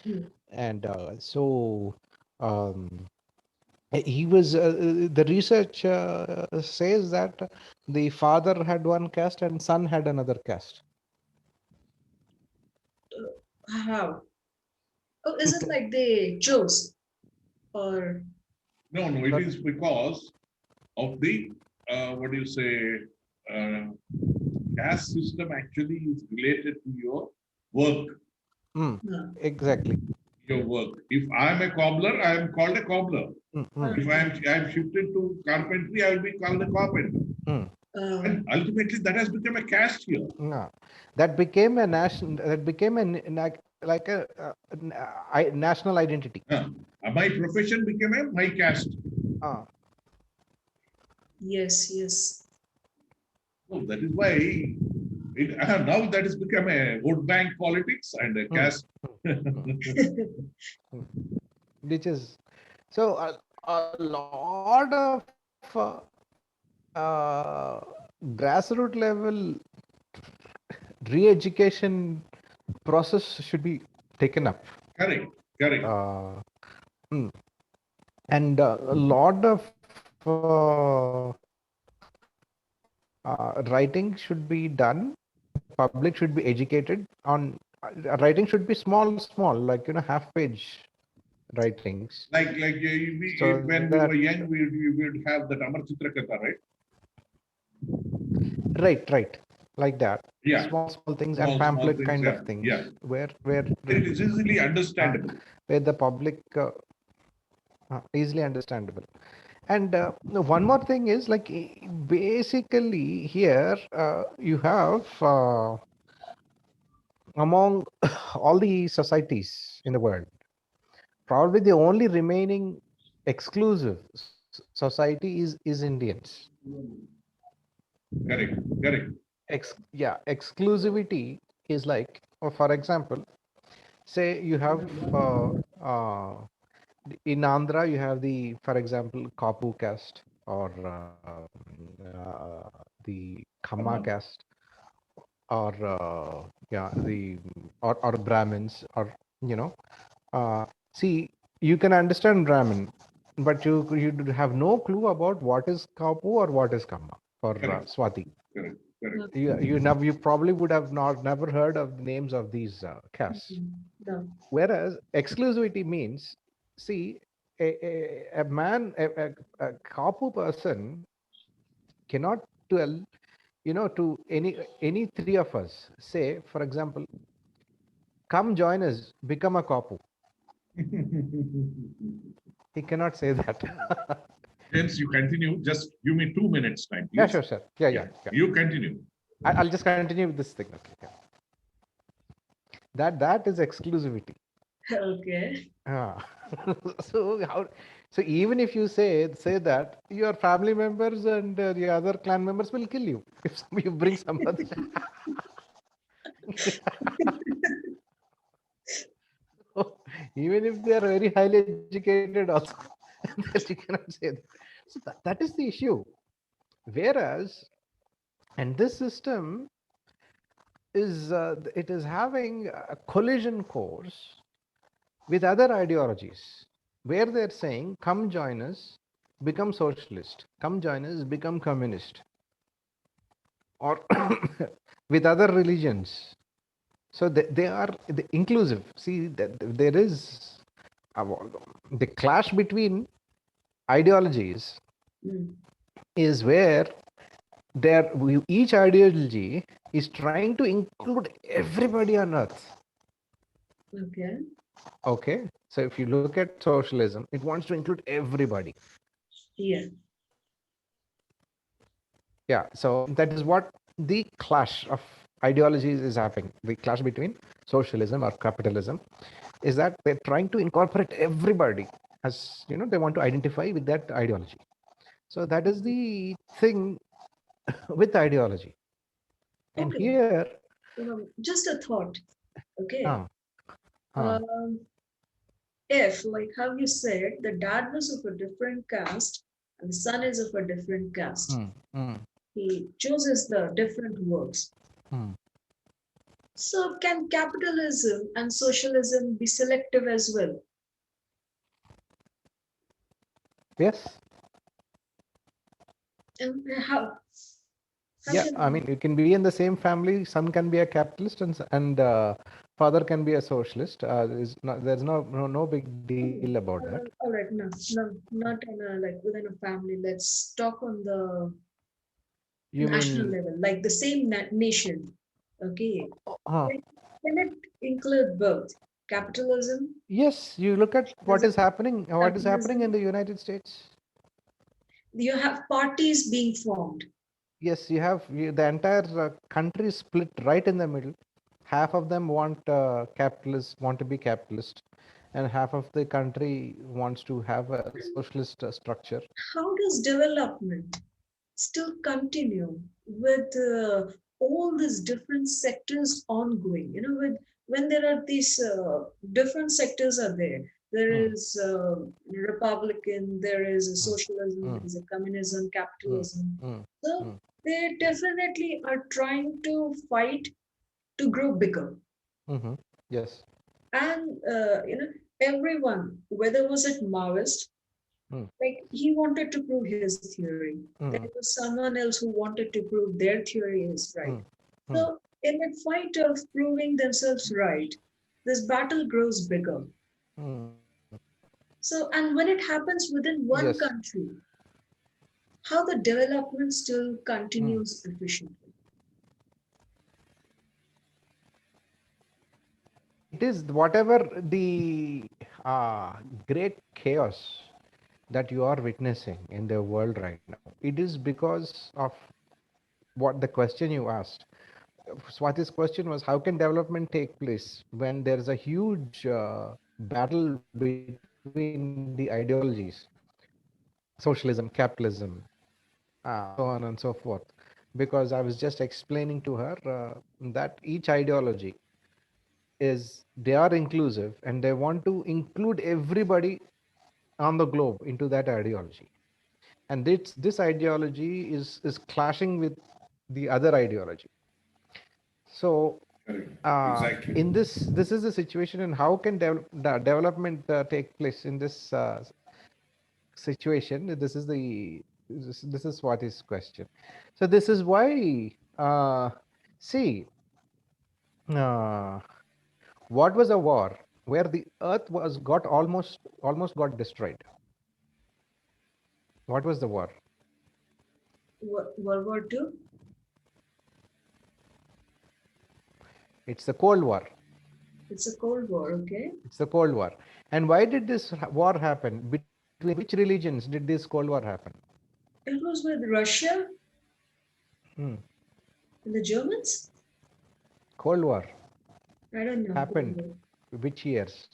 C: Hmm.
B: And so um, he was the research says that the father had one caste and son had another caste.
C: How? Oh, is it like they chose? Or
A: no, no. It is because of the what do you say? Uh, caste system actually is related to your work.
C: no?
B: Exactly.
A: Your work. If I am a cobbler, I am called a cobbler.
B: Mm.
A: If I am shifted to carpentry, I will be called a carpenter.
B: Mm.
C: Uh,
A: And ultimately, that has become a caste here.
B: No. That became a national. That became like a national identity.
A: My profession became my caste.
B: Uh,
C: yes, yes.
A: So that is why now that has become a vote bank politics and a
B: mm,
A: caste.
B: which is so a lot of grassroots level re-education process should be taken up.
A: Correct, correct.
B: Uh, mm. And a lot of writing should be done. Public should be educated on writing should be small, like half page writings,
A: Like
B: so
A: when we
B: that
A: were young, we would have that Amar Chitra Katha, right?
B: right, like that.
A: Yeah,
B: Small things and
A: small
B: pamphlet
A: things.
B: kind
A: Yeah,
B: of things
A: yeah.
B: where
A: It is easily
B: uh,
A: understandable.
B: where the public easily understandable. And one more thing is like basically here you have among all the societies in the world, probably the only remaining exclusive society is Indians.
A: Correct, correct.
B: Yeah, exclusivity is like, for example, say you have uh, in Andhra you have the, for example, Kapu caste or the Khamma
A: Come
B: caste or yeah the or Brahmins or you know see, you can understand Brahmin, but you have no clue about what is Kapu or what is Kamma for
A: correct,
B: Swati.
A: correct, correct.
B: You probably would have not never heard of the names of these castes.
C: No.
B: Whereas exclusivity means, see, a man, a Kapu person cannot tell, to any three of us. Say, for example, come join us, become a Kapu. He cannot say that.
A: James, you continue. Just give me 2 minutes time,
B: Yeah,
A: please.
B: sure, sure. Yeah,
A: Yeah,
B: yeah, yeah.
A: you continue.
B: I'll just continue with this thing. Okay. Yeah. That is exclusivity.
C: Okay.
B: Ah. so how? So even if you say that, your family members and the other clan members will kill you if you bring some other. Even if they are very highly educated, also that you cannot say that. So that is the issue. Whereas, and this system is it is having a collision course with other ideologies where they're saying, come join us, become socialist, come join us, become communist, or with other religions. So they are inclusive. See, that there is the clash between ideologies
C: Mm.
B: is where each ideology is trying to include everybody on earth.
C: Okay.
B: Okay, so if you look at socialism, it wants to include everybody.
C: Yeah.
B: Yeah, so that is what the clash of ideologies is happening. The clash between socialism or capitalism is that they're trying to incorporate everybody, as you know, they want to identify with that ideology. So that is the thing with ideology. And
C: Okay.
B: here,
C: Just a thought. Okay.
B: uh, uh,
C: Um, if, like how you said, the dad was of a different caste and the son is of a different caste,
B: mm, mm,
C: he chooses the different works.
B: mm.
C: So, can capitalism and socialism be selective as well?
B: Yes,
C: And how? How
B: yeah, I
C: can?
B: mean, you can be in the same family. Son can be a capitalist, and father can be a socialist. There's no big deal
C: Okay.
B: about that.
C: All right. No, no, not in a, like within a family. Let's talk on the
B: You
C: national
B: mean,
C: level, like the same nation. Okay.
B: uh,
C: Can it include both capitalism,
B: yes, you look at what is happening in
C: capitalism?
B: the United States.
C: You have parties being formed.
B: Yes, the entire country is split right in the middle. Half of them want to be capitalist, and half of the country wants to have a socialist structure.
C: How does development still continue with all these different sectors ongoing? With when there are these different sectors are there. There
B: Mm,
C: is Republican, there is a
B: mm,
C: socialism, there
B: mm,
C: is a communism,
B: mm,
C: capitalism.
B: mm,
C: So
B: mm,
C: they definitely are trying to fight to grow bigger.
B: mhm. Yes.
C: And everyone, whether was it Maoist,
B: Mm,
C: like he wanted to prove his theory. There
B: mm,
C: was someone else who wanted to prove their theory is right.
B: mm, mm,
C: So in that fight of proving themselves right, this battle grows bigger.
B: mm.
C: So, and when it happens within
B: Yes.
C: one country, how the development still
B: Mm.
C: continues efficiently.
B: It is whatever the uh, great chaos that you are witnessing in the world right now. It is because of what the question you asked. Swati's question was, how can development take place when there is a huge battle between the ideologies, socialism, capitalism, so on and so forth? Because I was just explaining to her that each ideology they are inclusive and they want to include everybody on the globe into that ideology. And this ideology is clashing with the other ideology. So
A: Correct. Exactly.
B: in this is the situation, and how can development take place in this situation? This is what is question. So this is why see uh, what was a war where the earth was got almost got destroyed? What was the war?
C: World War II,
B: It's the Cold War.
C: it's a Cold War, okay?
B: It's the Cold War. And why did this war happen? Between which religions did this Cold War happen?
C: It was with Russia
B: Hmm.
C: and the Germans.
B: Cold War
C: I don't
B: happened
C: know.
B: which years?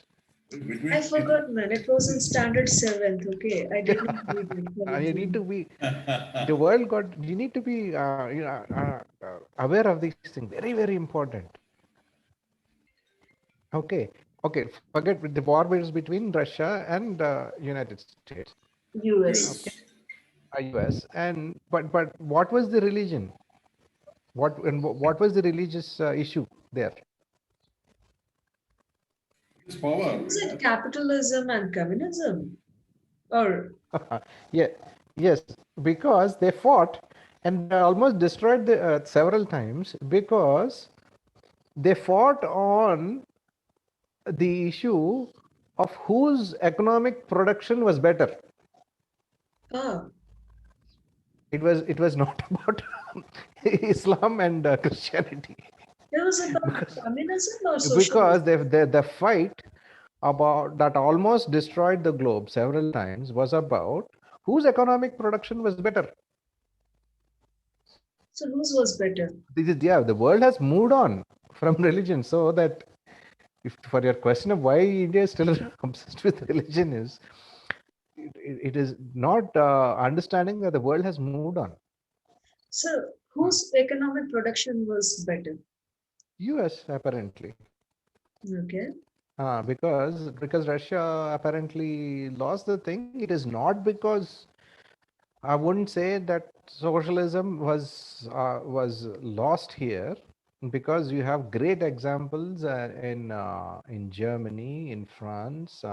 C: I
A: Between
C: forgot, man. It was in standard seventh. Okay, I did not read it.
B: You need
C: Apology.
B: to be the world got you need to be aware of these things, very very important. Okay, okay, forget the war was between Russia and United States. Okay,
C: US.
A: US.
B: US. And but what was the religion? What was the religious issue there?
A: His power.
C: Is
A: Yeah.
C: it capitalism and communism? Or
B: Yeah, yes, because they fought and they almost destroyed the earth several times because they fought on the issue of whose economic production was better.
C: Ah,
B: It was not about Islam and Christianity,
C: it was about
B: because
C: communism or
B: because
C: socialism?
B: the fight about that almost destroyed the globe several times was about whose economic production was better.
C: So whose was better?
B: This is, yeah, the world has moved on from religion, so that if for your question of why India is still obsessed with religion is it is not understanding that the world has moved on.
C: So whose economic production was better?
B: US apparently,
C: Okay.
B: because Russia apparently lost the thing. It is not because I wouldn't say that socialism was lost here, because you have great examples in Germany, in France,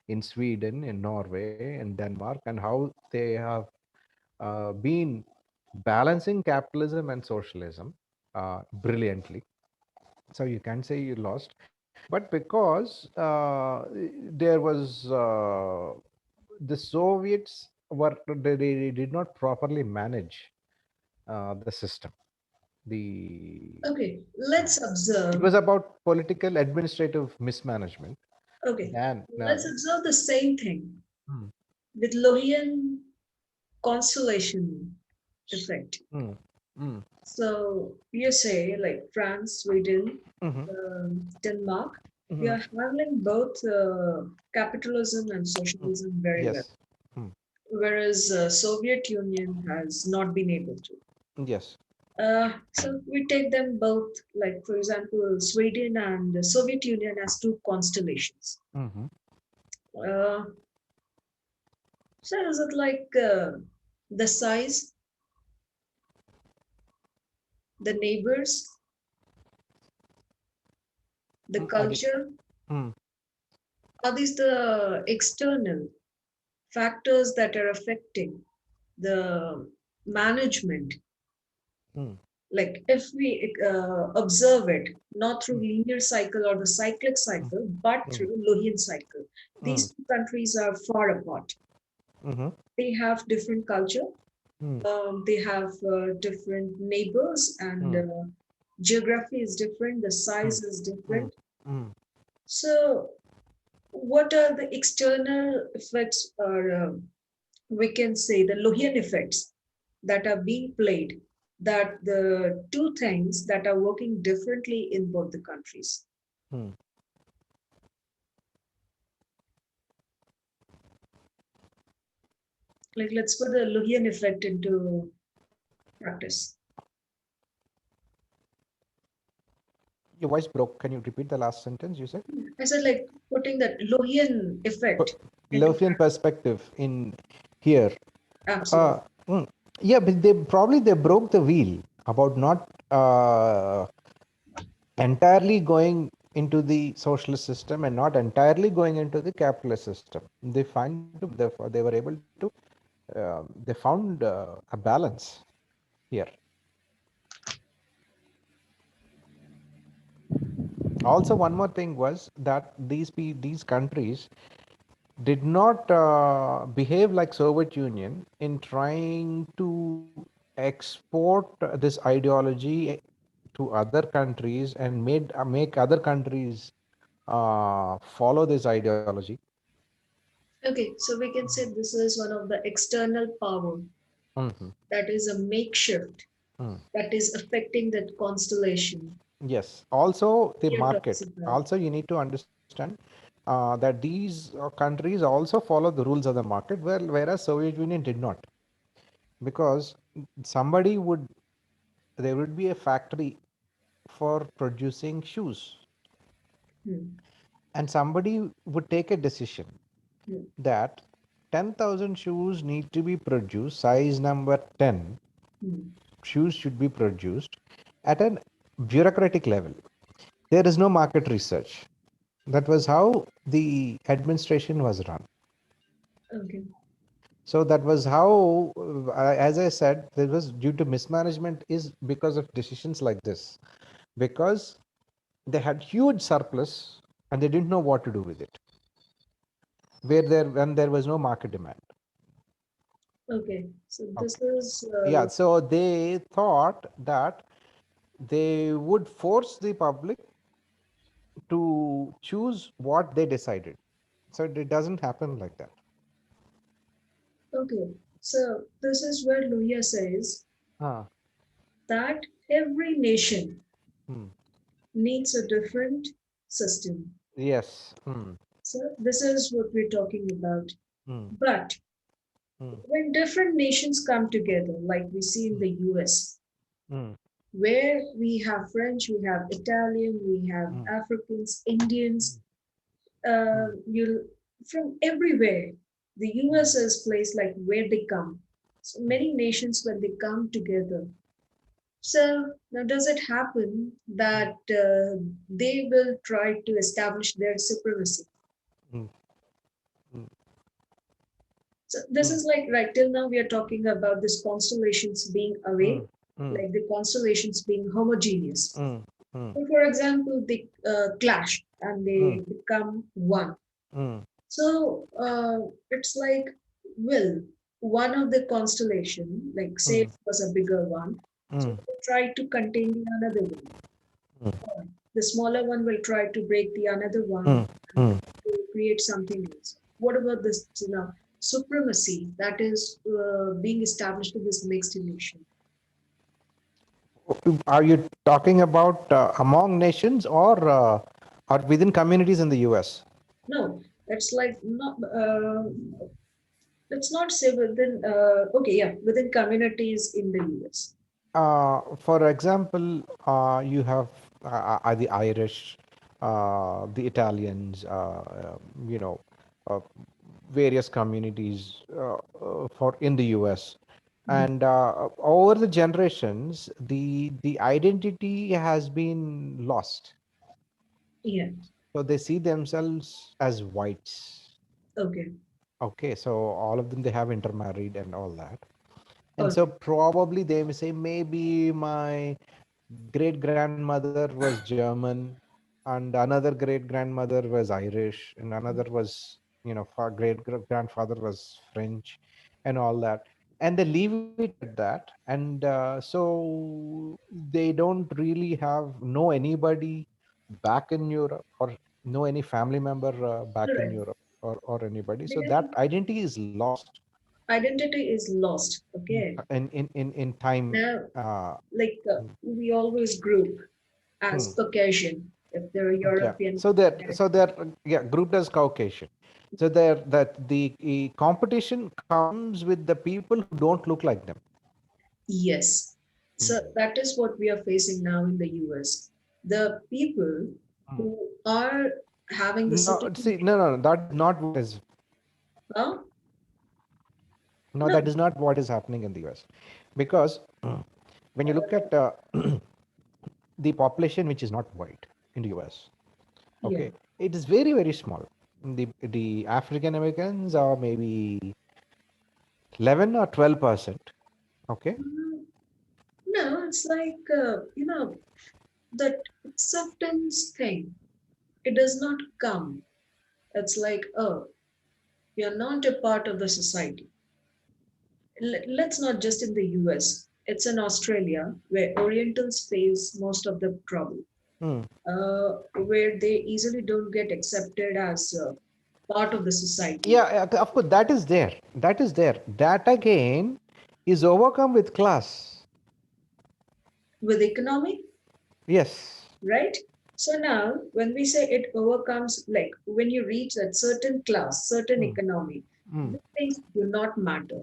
B: in Sweden, in Norway, in Denmark, and how they have been balancing capitalism and socialism brilliantly. So you can say you lost, but because there was the Soviets they did not properly manage the system. The
C: Okay.
B: uh,
C: Let's
B: it
C: observe.
B: was about political administrative mismanagement.
C: Okay.
B: Then
C: Let's observe the same thing
B: mm,
C: with Lohian constellation effect.
B: mm, mm,
C: So you say like France, Sweden,
B: mhm,
C: Denmark, we
B: mhm,
C: are handling both capitalism and
B: mm.
C: socialism very well,
B: Yes. Mm,
C: whereas Soviet Union has not been able to.
B: yes.
C: So we take them both, like for example, Sweden and the Soviet Union as two constellations.
B: Mhm,
C: Uh, so is it like the size, the neighbors, the
B: again.
C: culture?
B: Mm,
C: Are these the external factors that are affecting the management?
B: mm,
C: Like if we observe it not through
B: mm,
C: linear cycle or the cyclic
B: mm,
C: cycle, but
B: mm,
C: through Lohian cycle,
B: mm,
C: these two countries are far apart.
B: mhm,
C: They have different culture,
B: mm,
C: they have different neighbors, and
B: mm,
C: geography is different, the
B: mm,
C: size is
B: mm,
C: different.
B: mm.
C: So what are the external effects, or we can say the Lohian effects that are being played, that the two things that are working differently in both the countries?
B: Hmm.
C: Like let's put the Lohian effect into practice.
B: Your voice broke. Can you repeat the last sentence you said?
C: I said like putting that Lohian effect into
B: Lofian
C: practice.
B: perspective in here.
C: Absolutely.
B: Uh, mm, yeah, but they broke the wheel about not entirely going into the socialist system and not entirely going into the capitalist system. They find they were able to they found a balance here. Also, one more thing was that these countries did not behave like Soviet Union in trying to export this ideology to other countries and make other countries follow this ideology.
C: Okay, so we can say this is one of the external power
B: Mhm,
C: that is a makeshift
B: mm.
C: that is affecting that constellation
B: Yes. Also, the
C: here talks
B: market.
C: about.
B: Also, you need to understand that these countries also follow the rules of the market, whereas Soviet Union did not, because somebody would there would be a factory for producing shoes,
C: Hmm,
B: and somebody would take a decision
C: hmm,
B: that 10,000 shoes need to be produced, size number 10
C: hmm.
B: shoes should be produced at an bureaucratic level. There is no market research. That was how the administration was run.
C: Okay.
B: So that was how, as I said, there was due to mismanagement is because of decisions like this. Because They had huge surplus and they didn't know what to do with it. When there was no market demand.
C: Okay. So
B: Okay.
C: this is
B: Yeah. So they thought that they would force the public to choose what they decided. So it doesn't happen like that.
C: okay. So this is where Luhya says
B: Ah.
C: that every nation
B: Hmm.
C: needs a different system.
B: Yes. Hmm.
C: So this is what we're talking about.
B: Hmm.
C: But
B: Hmm.
C: when different nations come together, like we see in the US,
B: Hmm.
C: where we have French, we have Italian, we have
B: Hmm.
C: Africans, Indians,
B: Hmm.
C: you from everywhere. The US is place like where they come. So many nations when they come together. So now does it happen that they will try to establish their supremacy?
B: Hmm. Hmm.
C: So this
B: Hmm.
C: is like right till now we are talking about these constellations being
B: Hmm.
C: away,
B: Hmm.
C: like the constellations being homogeneous.
B: Hmm. Hmm.
C: So for example, they clash and
B: Hmm.
C: they become one.
B: Hmm.
C: So it's like, will one of the constellation, like say
B: Hmm.
C: it was a bigger one, so
B: Hmm.
C: they try to contain the another one.
B: Hmm.
C: Or the smaller one will try to break the another one
B: Hmm.
C: and
B: Hmm.
C: to create something else. What about this supremacy that is being established in this mixed nation?
B: Are you talking about among nations or within communities in the US?
C: No, it's like not. Let's not say within. Okay, yeah, within communities in the US.
B: For example, you have the Irish, the Italians, uh, various communities for in the US,
C: Mhm.
B: and over the generations, the identity has been lost.
C: Yeah.
B: So they see themselves as whites.
C: Okay.
B: Okay, so all of them they have intermarried and all that. And so
C: Okay.
B: probably they may say maybe my great grandmother was German, and another great grandmother was Irish, and another was, great grandfather was French, and all that. And they leave it at that. And so they don't really know anybody back in Europe or know any family member back in
C: Correct.
B: Europe or anybody. So
C: Their
B: that identity is lost
C: identity is lost. Okay.
B: in time.
C: Now,
B: Uh,
C: like we always group
B: hmm.
C: as Caucasian if they're
B: Yeah.
C: European.
B: So they're yeah grouped as Caucasian. So the competition comes with the people who don't look like them.
C: Yes.
B: Hmm.
C: So that is what we are facing now in the US. The people
B: Hmm.
C: who are having the
B: No, see,
C: citizenship.
B: no, that is not what is.
C: Huh?
B: No,
C: No.
B: that is not what is happening in the US, because when you look at the population which is not white in the US,
C: Yeah.
B: okay, it is very very small. The African Americans are maybe 11 or 12%. Okay.
C: Mm, no, it's like, that acceptance thing. It does not come. It's like, oh, you're not a part of the society. Let's not just in the US. It's in Australia where Orientals face most of the trouble,
B: Hmm.
C: where they easily don't get accepted as part of the society.
B: Of course, that is there. That is there. That again is overcome with class.
C: With economic,
B: Yes.
C: right? So now, when we say it overcomes, like when you reach that certain class, certain
B: Mm,
C: economy,
B: mm,
C: these things do not matter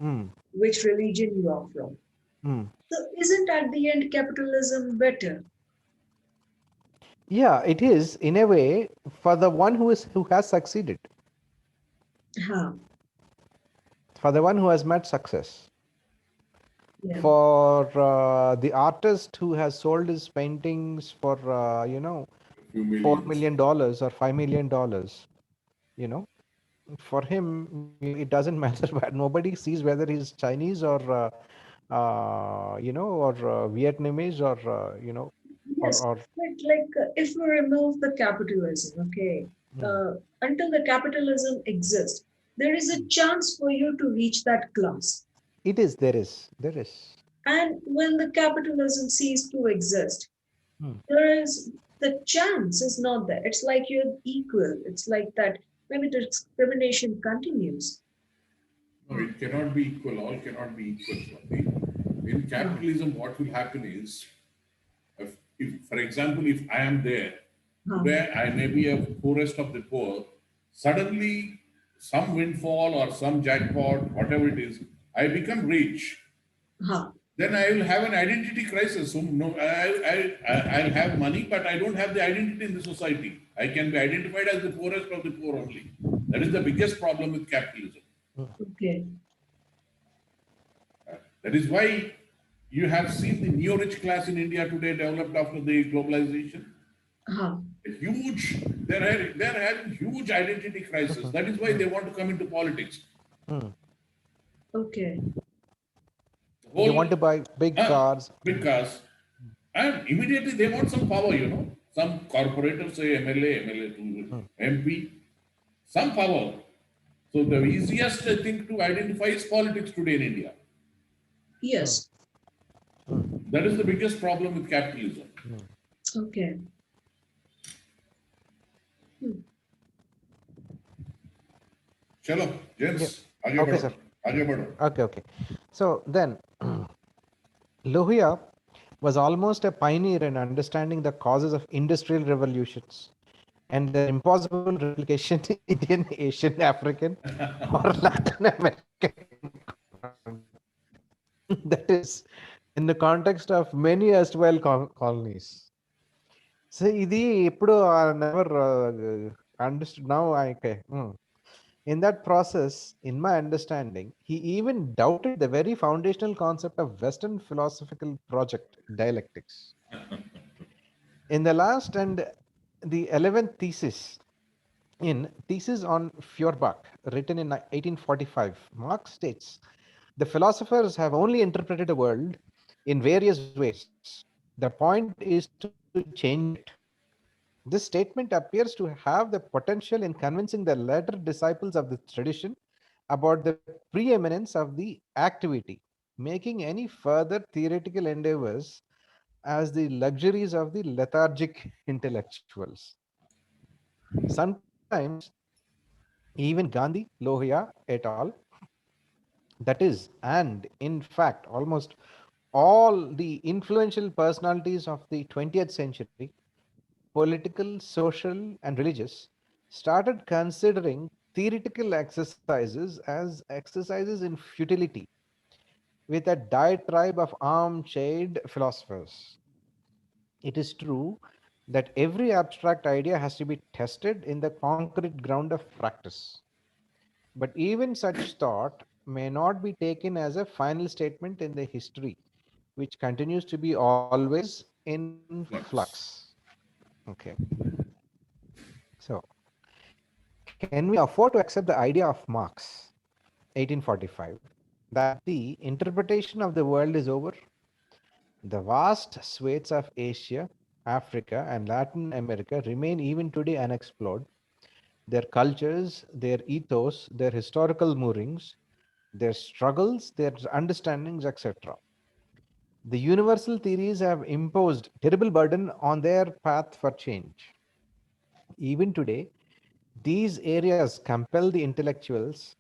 B: mm,
C: which religion you are from.
B: mm.
C: So, isn't at the end capitalism better?
B: Yeah, it is in a way for the one who has succeeded,
C: Huh,
B: for the one who has met success,
C: yeah.
B: for the artist who has sold his paintings for
A: Few millions.
B: $4 million or $5 million. You know, for him it doesn't matter. But nobody sees whether he's Chinese or or Vietnamese or.
C: Yes,
B: or
C: if we remove the capitalism, okay,
B: Hmm.
C: uh, until the capitalism exists, there is a chance for you to reach that class.
B: It is, there is.
C: And when the capitalism ceases to exist,
B: Hmm.
C: there is the chance is not there. It's like you're equal. It's like that. Maybe the discrimination continues.
A: No, it cannot be equal. All cannot be equal, Swati. In
C: Huh,
A: capitalism, what will happen is, for example, if I am there,
C: huh,
A: today I may be a poorest of the poor, suddenly some windfall or some jackpot, whatever it is, I become rich.
C: huh.
A: Then I will have an identity crisis. So no, I'll have money, but I don't have the identity in the society. I can be identified as the poorest of the poor only. That is the biggest problem with capitalism.
C: Okay.
A: That is why you have seen the neo-rich class in India today developed after the globalization.
C: Huh,
A: A huge, they're having huge identity crisis. That is why they want to come into politics.
B: Hmm.
C: okay.
A: The
B: They want
A: whole
B: to buy big
A: uh,
B: cars.
A: because and immediately they want some power, Some corporators say MLA, MLA to
B: Hmm.
A: MP, some power. So the easiest thing to identify is politics today in India.
B: Hmm.
C: Yes.
B: Hmm.
A: That is the biggest problem with capitalism.
B: Hmm.
C: Okay. Hmm.
A: चलो James
B: Yeah.
A: आगे
B: Okay,
A: बढ़ो
B: sir.
A: आगे बढ़ो
B: Okay. So then, Lohia was almost a pioneer in understanding the causes of industrial revolutions and their impossible replication in Indian, Asian, African, or Latin American. That is, in the context of many erstwhile colonies. So, ఇది ఇప్పుడు never understood. Now, okay. In that process, in my understanding, he even doubted the very foundational concept of Western philosophical project, dialectics. In the last and the 11th thesis, in Thesis on Feuerbach, written in 1845, Marx states the philosophers have only interpreted the world in various ways. The point is to change it. This statement appears to have the potential in convincing the later disciples of the tradition about the preeminence of the activity, making any further theoretical endeavors as the luxuries of the lethargic intellectuals. Sometimes, even Gandhi, Lohia et al., that is, and in fact, almost all the influential personalities of the 20th century, political, social, and religious, started considering theoretical exercises as exercises in futility with a diatribe of arm-chaired philosophers. It is true that every abstract idea has to be tested in the concrete ground of practice. But even such thought may not be taken as a final statement in the history, which continues to be always in
A: Flux.
B: flux. Okay. So, can we afford to accept the idea of Marx, 1845, that the interpretation of the world is over? The vast swathes of Asia, Africa, and Latin America remain even today unexplored. Their cultures, their ethos, their historical moorings, their struggles, their understandings, etc. The universal theories have imposed terrible burden on their path for change. Even today, these areas compel the intellectuals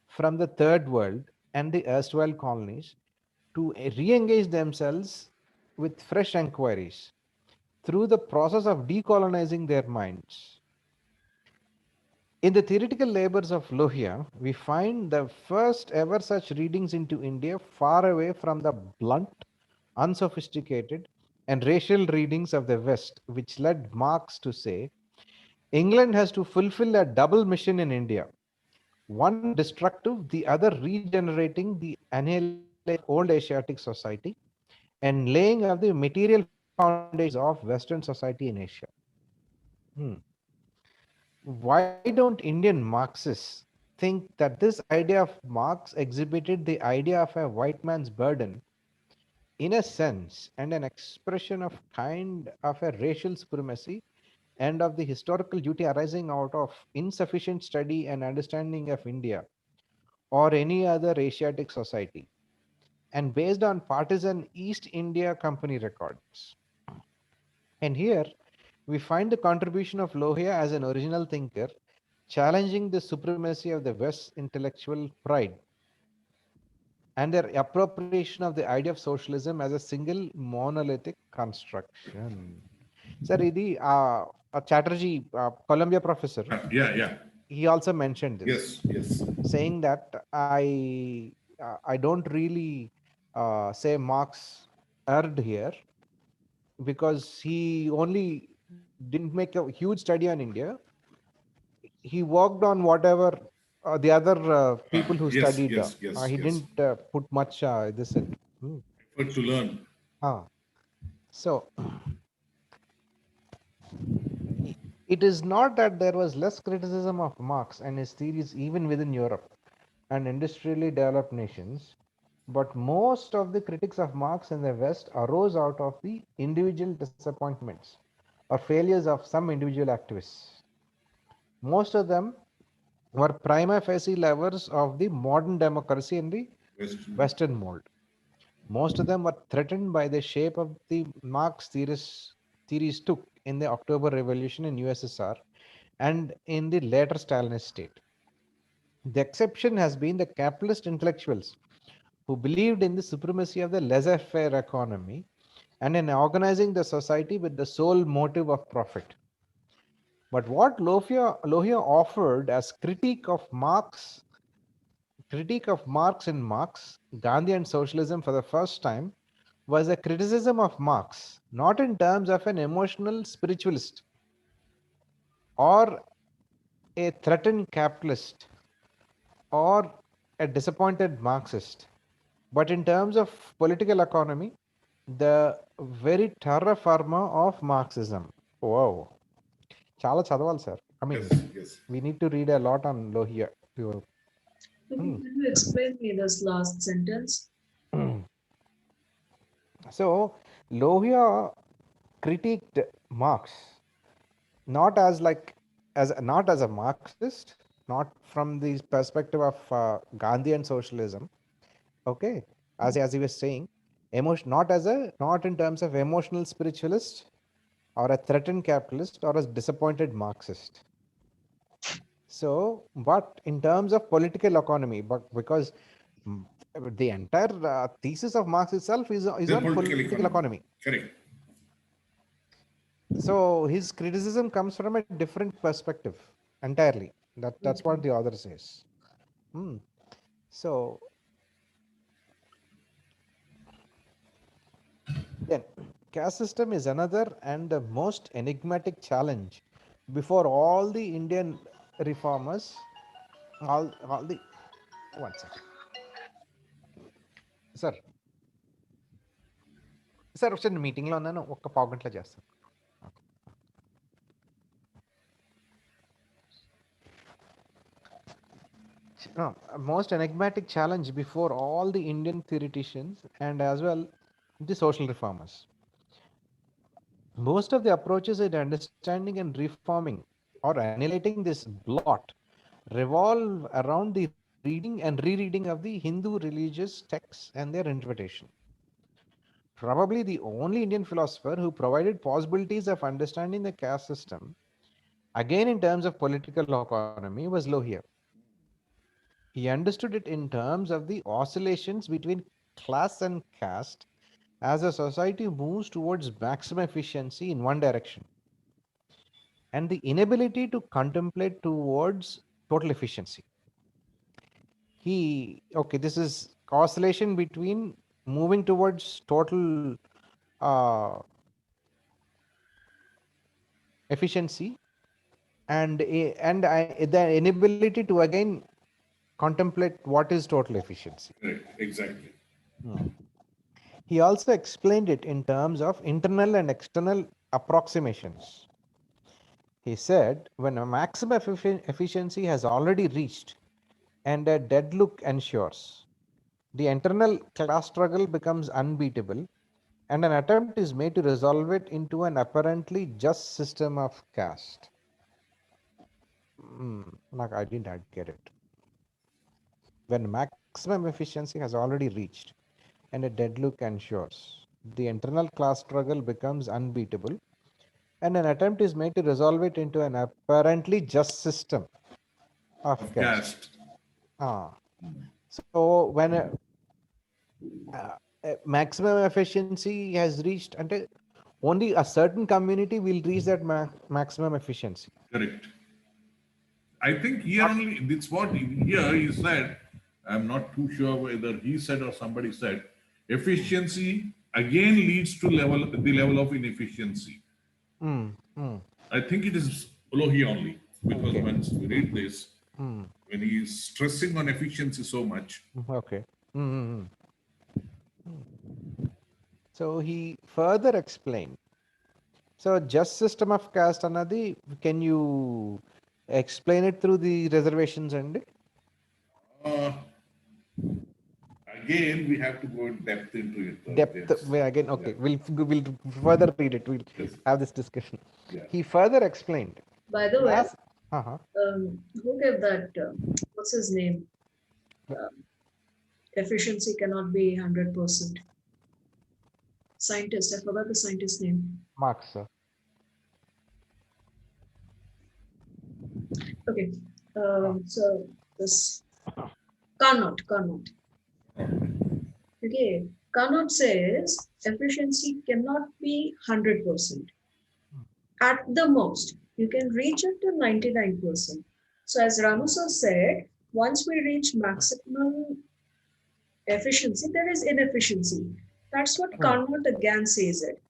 B: from the third world and the erstwhile colonies to re-engage themselves with fresh inquiries through the process of decolonizing their minds. In the theoretical labors of Lohia, we find the first ever such readings into India far away from the blunt, unsophisticated, and racial readings of the West, which led Marx to say England has to fulfill a double mission in India, one destructive, the other regenerating the annihilation of old Asiatic society and laying of the material foundations of Western society in Asia. Hmm. Why don't Indian Marxists think that this idea of Marx exhibited the idea of a white man's burden in a sense and an expression of kind of a racial supremacy and of the historical duty arising out of insufficient study and understanding of India or any other Asiatic society, and based on partisan East India Company records. And here we find the contribution of Lohia as an original thinker, challenging the supremacy of the West's intellectual pride and their appropriation of the idea of socialism as a single monolithic construction. Sir, Idi, Chatterjee, Columbia professor,
A: Yeah, yeah.
B: he also mentioned this,
A: Yes, yes.
B: saying that I don't really say Marx erred here because he only didn't make a huge study on India. He worked on whatever the other people who
A: Yes,
B: studied.
A: yes, yes,
B: He
A: yes.
B: didn't put much this in. Hmm.
A: Effort to learn.
B: Ah. So it is not that there was less criticism of Marx and his theories even within Europe and industrially developed nations, but most of the critics of Marx in the West arose out of the individual disappointments or failures of some individual activists. Most of them were prima facie lovers of the modern democracy in the
A: Western.
B: Western mold. Most of them were threatened by the shape of the Marx theories took in the October Revolution in USSR and in the later Stalinist state. The exception has been the capitalist intellectuals who believed in the supremacy of the laissez faire economy and in organizing the society with the sole motive of profit. But what Lohia offered as critique of Marx in Marx, Gandhi and socialism for the first time was a criticism of Marx, not in terms of an emotional spiritualist or a threatened capitalist or a disappointed Marxist, but in terms of political economy, the very terra firma of Marxism. Wow. Chala chadavali, sir. I mean,
A: Yes, yes.
B: we need to read a lot on Lohia.
C: Okay,
B: Hmm.
C: can you explain me this last sentence?
B: So, Lohia critiqued Marx not as like not as a Marxist, not from the perspective of Gandhi and socialism. Okay, as he was saying, not in terms of emotional spiritualist or a threatened capitalist or a disappointed Marxist. So, but in terms of political economy, but because mm, the entire thesis of Marx itself is
A: The
B: on
A: political
B: political
A: economy.
B: economy.
A: Correct.
B: So his criticism comes from a different perspective entirely. That's what
C: Okay.
B: the author says. Hmm. So then, caste system is another and the most enigmatic challenge before all the Indian reformers. All the one second, sir. Sir ఒకసారి మీటింగ్లో ఉన్నాను ఒక్క పావు గంటలో చేస్తాను. Most enigmatic challenge before all the Indian theoreticians and as well the social reformers. Most of the approaches in understanding and reforming or annihilating this blot revolve around the reading and rereading of the Hindu religious texts and their interpretation. Probably the only Indian philosopher who provided possibilities of understanding the caste system, again in terms of political economy, was Lohia. He understood it in terms of the oscillations between class and caste as a society moves towards maximum efficiency in one direction and the inability to contemplate towards total efficiency. This is oscillation between moving towards total uh, efficiency and the inability to again contemplate what is total efficiency.
A: Correct. Exactly.
B: Hmm. He also explained it in terms of internal and external approximations. He said when a maximum efficiency has already reached and a dead look ensures, The internal class struggle becomes unbeatable, and an attempt is made to resolve it into an apparently just system of caste. Like I didn't get it. When maximum efficiency has already reached and a deadlock ensures, the internal class struggle becomes unbeatable, and an attempt is made to resolve it into an apparently just system of
A: of
B: caste.
A: caste.
B: Ah. So when maximum efficiency has reached, and only a certain community will reach that maximum efficiency.
A: Correct. I think here
B: Not,
A: only, it's what here he said. I'm not too sure whether he said or somebody said. Efficiency again leads to the level of inefficiency.
B: mm, mm,
A: I think it is Olohi only, because
B: okay.
A: once we read
B: Mm,
A: this,
B: mm,
A: when he is stressing on efficiency so much,
B: okay. Mm, mm, mm. So he further explained. So just system of caste anadi, can you explain it through the reservations and
A: uh, again we have to go in depth into it,
B: depth?
A: James.
B: Again,
A: Yeah.
B: okay, we'll further read it. We'll
A: Yes.
B: have this discussion.
A: Yeah.
B: He further explained.
C: By the way,
B: Class. Uh-huh.
C: who gave that? What's his name? Um, Efficiency cannot be 100%. Scientist, I forgot the scientist's name.
B: Marks.
C: Okay, so this Carnot. Okay, Carnot says efficiency cannot be 100%. At the most, you can reach it to 99%. So as Ramusa said, once we reach maximum efficiency, there is inefficiency. That's what Carnot again says it.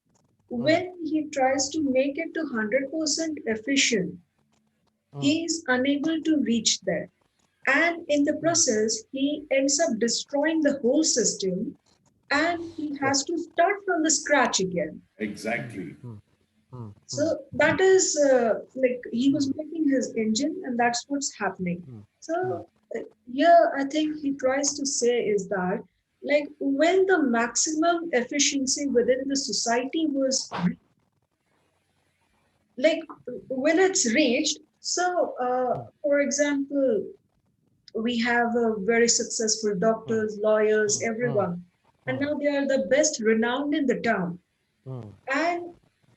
C: When he tries to make it to 100% efficient, he is unable to reach there. And in the process, he ends up destroying the whole system and he has to start from the scratch again.
A: Exactly.
C: So that is like he was making his engine, and that's what's happening. So here, I think he tries to say is that like when the maximum efficiency within the society was like when it's reached. So, for example, we have a very successful doctors, lawyers, everyone, and now they are the best renowned in the town. And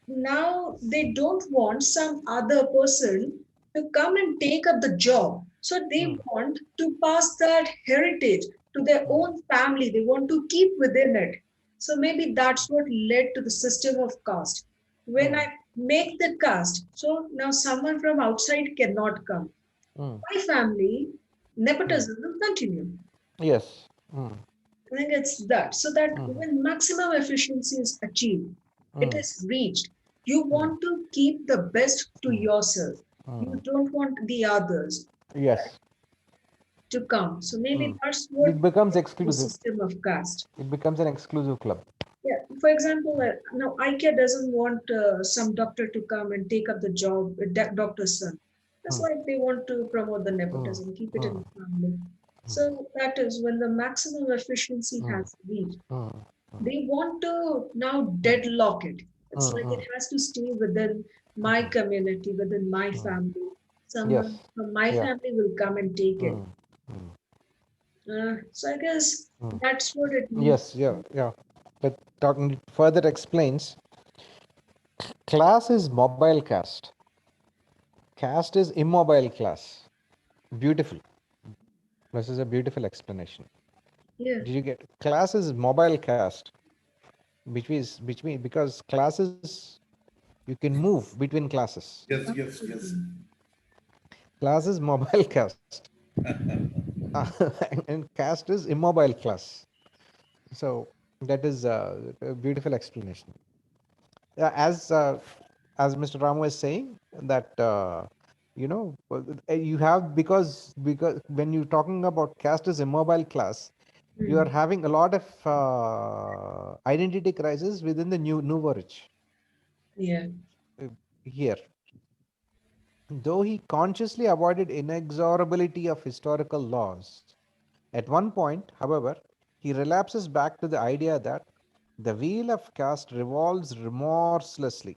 C: now they don't want some other person to come and take up the job. So they want to pass that heritage to their own family. They want to keep within it. So maybe that's what led to the system of caste. When I make the caste, so now someone from outside cannot come. My family, nepotism will continue.
B: Yes.
C: I think it's that. So that when maximum efficiency is achieved, it is reached. You want to keep the best to yourself. You don't want the others
B: Yes.
C: to come. So maybe that's what
B: It becomes
C: the
B: exclusive.
C: system of caste.
B: It becomes an exclusive club.
C: Yeah. For example, now IKEA doesn't want some doctor to come and take up the job, doctor's son. That's why they want to promote the nepotism, keep it in the family. So that is when the maximum efficiency has reached. They want to now deadlock it. It's like it has to stay within my community, within my family.
B: Yes.
C: Someone from my
B: Yeah.
C: family will come and take it. So I guess that's what it means.
B: Yes. Yeah. Yeah. But talking further explains, class is mobile caste. Caste is immobile class. Beautiful. This is a beautiful explanation.
C: Yeah.
B: Did you get class is mobile caste, which means because classes you can move between classes.
A: Yes, yes, yes.
B: Class is mobile caste. And caste is immobile class. So that is a beautiful explanation. As Mr. Ramu is saying that you have because when you're talking about caste as immobile class, you are
C: Mm.
B: having a lot of identity crisis within the new age
C: Yeah.
B: uh, here. Though he consciously avoided inexorability of historical laws, at one point, however, he relapses back to the idea that the wheel of caste revolves remorselessly,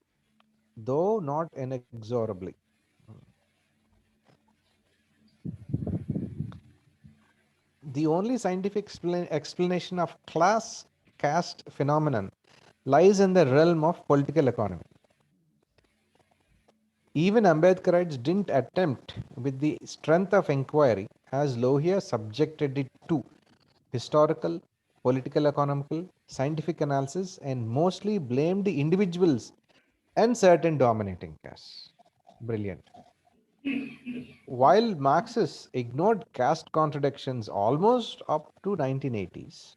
B: though not inexorably. The only scientific explanation of class caste phenomenon lies in the realm of political economy. Even Ambedkarites didn't attempt with the strength of inquiry as Lohia subjected it to historical, political, economical, scientific analysis, and mostly blamed the individuals and certain dominating castes. Brilliant. While Marxists ignored caste contradictions almost up to 1980s,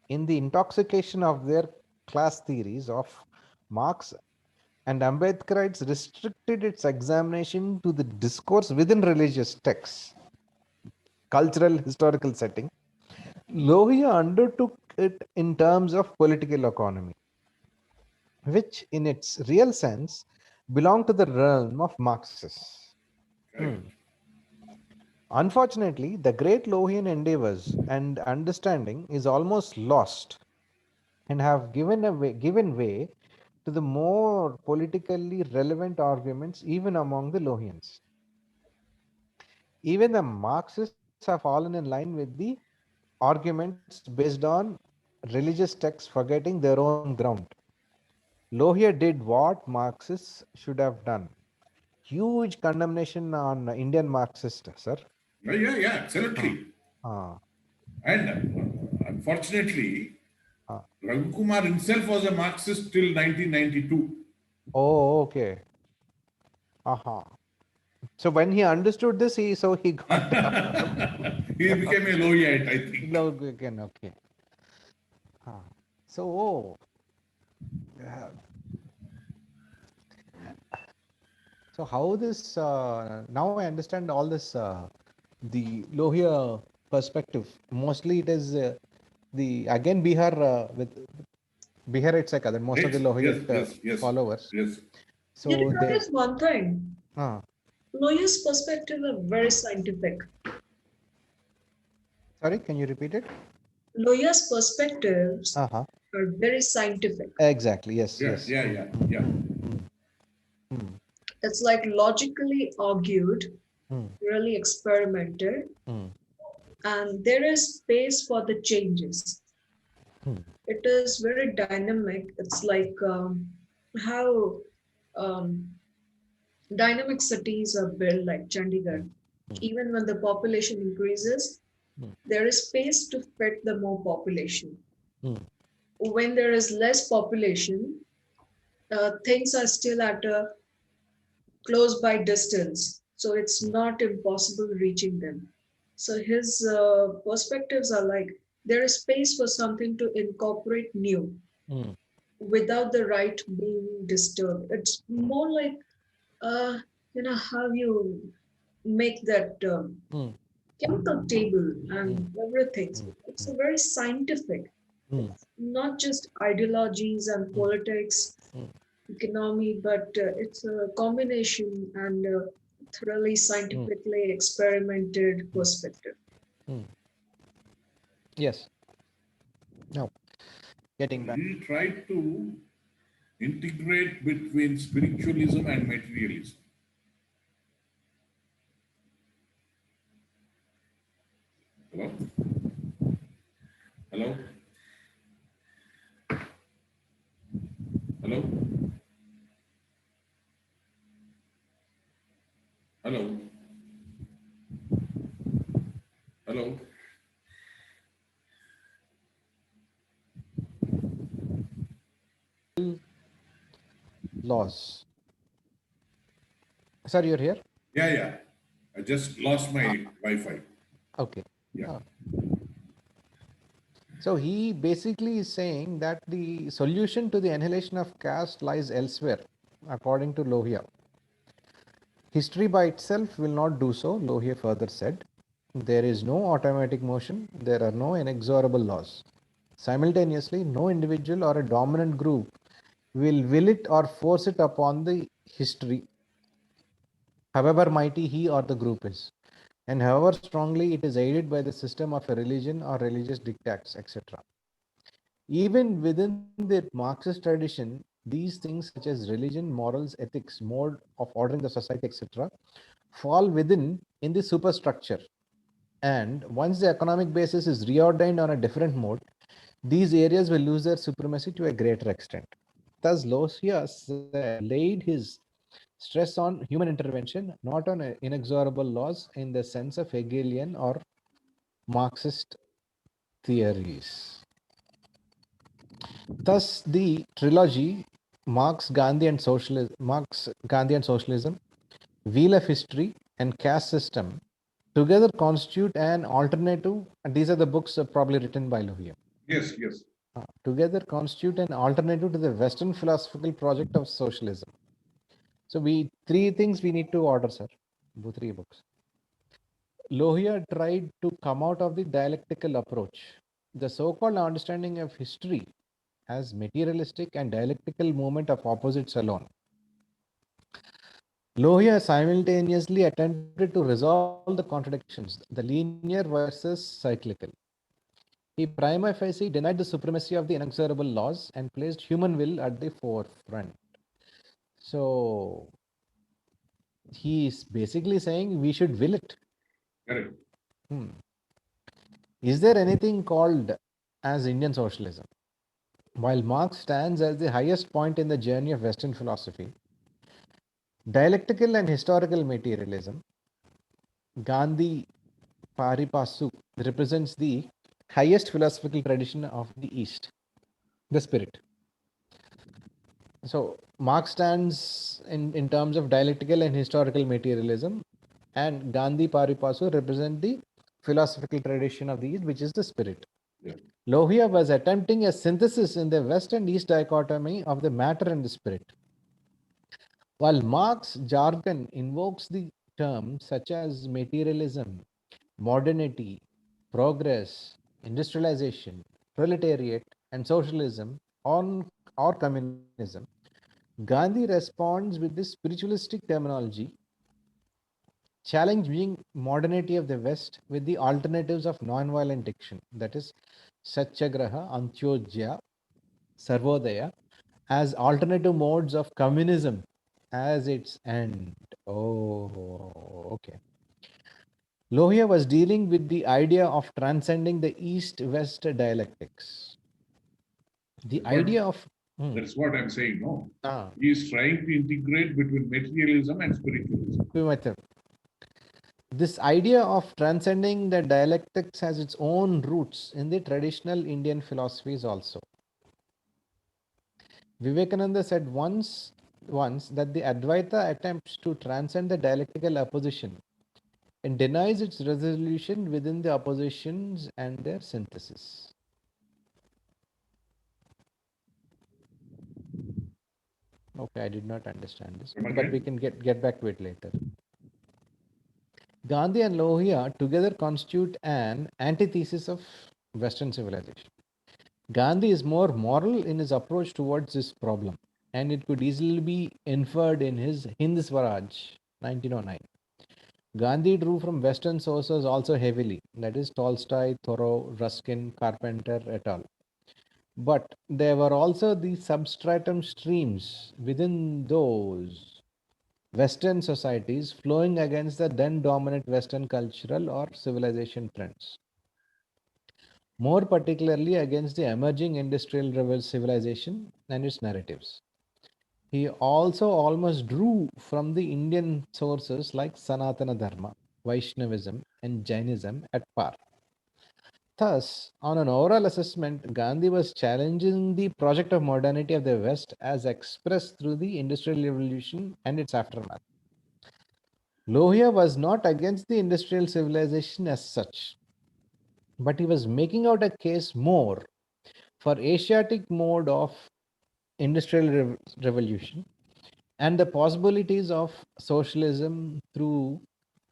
B: in the intoxication of their class theories of Marx and Ambedkarites restricted its examination to the discourse within religious texts, cultural, historical setting. Lohia undertook it in terms of political economy, which in its real sense belonged to the realm of Marxists. Hmm. Unfortunately, the great Lohian endeavors and understanding is almost lost and have given way to the more politically relevant arguments even among the Lohians. Even the Marxists have fallen in line with the arguments based on religious texts, forgetting their own ground. Lohia did what Marxists should have done. Huge condemnation on Indian Marxist, sir.
A: Yeah,
B: Ah,
A: absolutely.
B: ah,
A: And unfortunately,
B: ah.
A: Raghukumar himself was a Marxist till 1992.
B: Oh, okay. Aha. So when he understood this, he got
A: He became a Lohiite, I think.
B: no again. Okay. Ah. So oh, uh, so how this now I understand all this the Lohia perspective. Mostly it is the again Bihar with Biharites like other most of the Lohite followers.
A: Yes.
C: You
B: So
C: did
B: they
C: notice one thing.
B: uh,
C: Lawyer's perspective are very scientific.
B: sorry, can you repeat it?
C: Lawyer's perspectives
B: Uh-huh.
C: are very scientific.
B: Exactly. Yes.
A: Yeah,
B: Yes.
A: yeah,
B: Mm,
A: yeah,
B: mm,
A: yeah.
B: mm, mm, mm,
C: It's like logically argued,
B: mm,
C: really experimented,
B: mm,
C: and there is space for the changes.
B: mm,
C: It is very dynamic. It's like how um, dynamic cities are built, like
B: mm,
C: Chandigarh.
B: mm,
C: Even when the population increases,
B: mm,
C: there is space to fit the more population.
B: mm,
C: When there is less population, things are still at a close by distance, so it's not impossible reaching them. So his perspectives are like there is space for something to incorporate new
B: mm,
C: without the right being disturbed. It's more like uh, how you make that
B: mm,
C: chemical table
B: mm,
C: and everything. So
B: mm,
C: it's
B: mm,
C: a very scientific.
B: mm,
C: It's not just ideologies and
B: mm,
C: politics,
B: mm,
C: economy, but it's a combination and thoroughly
B: mm,
C: scientifically experimented
B: mm,
C: perspective.
B: mm. Yes. Now, getting back.
A: He tried to integrate between spiritualism and materialism. Hello? Hello? Hello? Hello? Hello?
B: Laws. Sir, you're here?
A: Yeah. I just lost
B: Ah,
A: my Wi-Fi.
B: okay.
A: Yeah.
B: Ah. So he basically is saying that the solution to the annihilation of caste lies elsewhere, according to Lohia. History by itself will not do so, Lohia further said. There is no automatic motion, there are no inexorable laws. Simultaneously, no individual or a dominant group will it or force it upon the history, however mighty he or the group is. and however strongly it is aided by the system of a religion or religious dictats, etc. Even within the Marxist tradition, these things such as religion, morals, ethics, mode of ordering the society, etc., fall within in the superstructure. And once the economic basis is reordained on a different mode, these areas will lose their supremacy to a greater extent. Thus, Losias laid his stress on human intervention, not on inexorable laws in the sense of Hegelian or Marxist theories. Thus, the trilogy Marx, Gandhi and Socialism, Wheel of History, and Caste System together constitute an alternative. And these are the books probably written by Lohia.
A: Yes, yes.
B: Together constitute an alternative to the Western philosophical project of socialism. So we three things we need to order, sir. The three books. Lohia tried to come out of the dialectical approach. The so-called understanding of history as materialistic and dialectical movement of opposites alone. Lohia simultaneously attempted to resolve the contradictions, the linear versus cyclical. He prima facie denied the supremacy of the inexorable laws and placed human will at the forefront. So he's basically saying we should will it.
A: Correct.
B: Hmm. Is there anything called as Indian socialism? While Marx stands as the highest point in the journey of Western philosophy, dialectical and historical materialism, Gandhi Paripasu represents the highest philosophical tradition of the East, the spirit. So Marx stands in terms of dialectical and historical materialism, and Gandhi Paripasu represent the philosophical tradition of the East, which is the spirit.
A: Yeah.
B: Lohia was attempting a synthesis in the West and East dichotomy of the matter and the spirit. While Marx jargon invokes the terms such as materialism, modernity, progress, industrialization, proletariat, and socialism on or communism, Gandhi responds with this spiritualistic terminology, challenging modernity of the West with the alternatives of non-violent diction, that is, Satyagraha, Antyodhya, Sarvodaya, as alternative modes of communism as its end. Oh, okay. Lohia was dealing with the idea of transcending the East-West dialectics. The
A: That's what,
B: idea of
A: that's what I'm saying. No,
B: ah,
A: he is trying to integrate between materialism and spiritualism.
B: this idea of transcending the dialectics has its own roots in the traditional Indian philosophies also. Vivekananda said once that the Advaita attempts to transcend the dialectical opposition and denies its resolution within the oppositions and their synthesis. Okay, I did not understand this,
A: Come
B: but we
A: again?
B: can get back to it later. Gandhi and Lohia together constitute an antithesis of Western civilization. Gandhi is more moral in his approach towards this problem, and it could easily be inferred in his Hind Swaraj 1909. Gandhi drew from Western sources also heavily, that is Tolstoy, Thoreau, Ruskin, Carpenter, et al. But there were also the substratum streams within those Western societies flowing against the then dominant Western cultural or civilization trends, more particularly against the emerging industrial civilization and its narratives. He also almost drew from the Indian sources like Sanatana Dharma, Vaishnavism, and Jainism at par. Thus, on an overall assessment, Gandhi was challenging the project of modernity of the West as expressed through the Industrial Revolution and its aftermath. Lohia was not against the industrial civilization as such, but he was making out a case more for Asiatic mode of industrial revolution and the possibilities of socialism through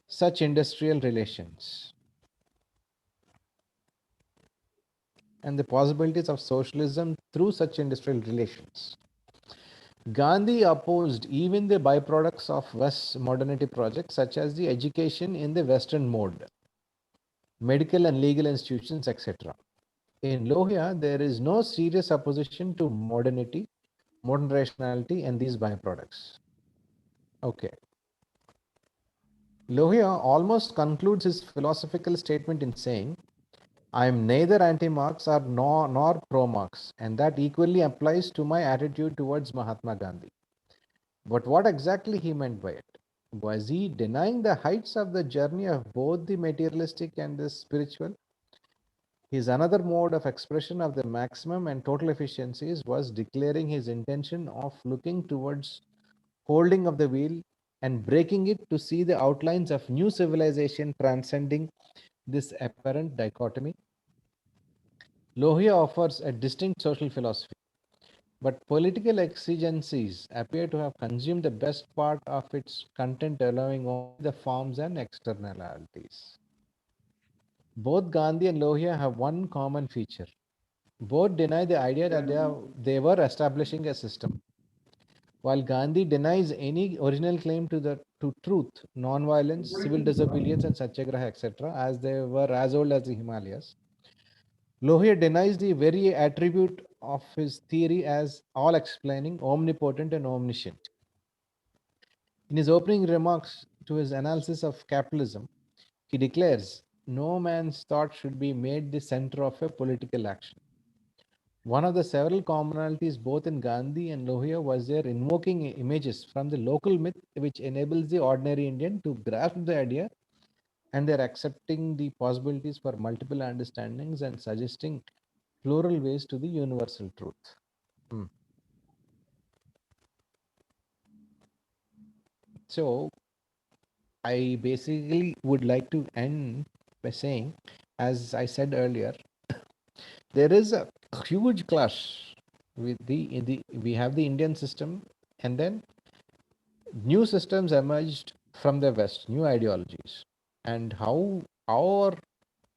B: such industrial relations and the possibilities of socialism through such industrial relations. Gandhi opposed even the byproducts of West modernity projects such as the education in the Western mode, medical and legal institutions, etc. In Lohia, there is no serious opposition to modernity, modern rationality, and these byproducts. Okay. Lohia almost concludes his philosophical statement in saying, I am neither anti-Marx nor pro-Marx, and that equally applies to my attitude towards Mahatma Gandhi. But what exactly he meant by it? Was he denying the heights of the journey of both the materialistic and the spiritual? His another mode of expression of the maximum and total efficiencies was declaring his intention of looking towards holding of the wheel and breaking it to see the outlines of new civilization transcending this apparent dichotomy. Lohia offers a distinct social philosophy, but political exigencies appear to have consumed the best part of its content, allowing only the forms and externalities. Both Gandhi and Lohia have one common feature. Both deny the idea that they were establishing a system. While Gandhi denies any original claim to truth, non-violence, civil disobedience, and satyagraha, etc., as they were as old as the Himalayas, Lohia denies the very attribute of his theory as all explaining, omnipotent, and omniscient. In his opening remarks to his analysis of capitalism, he declares, no man's thought should be made the center of a political action. One of the several commonalities both in Gandhi and Lohia was their invoking images from the local myth, which enables the ordinary Indian to grasp the idea, and they're accepting the possibilities for multiple understandings and suggesting plural ways to the universal truth. Hmm. So, I basically would like to end by saying, as I said earlier, there is a huge clash with the we have the Indian system, and then new systems emerged from the West, new ideologies, and how our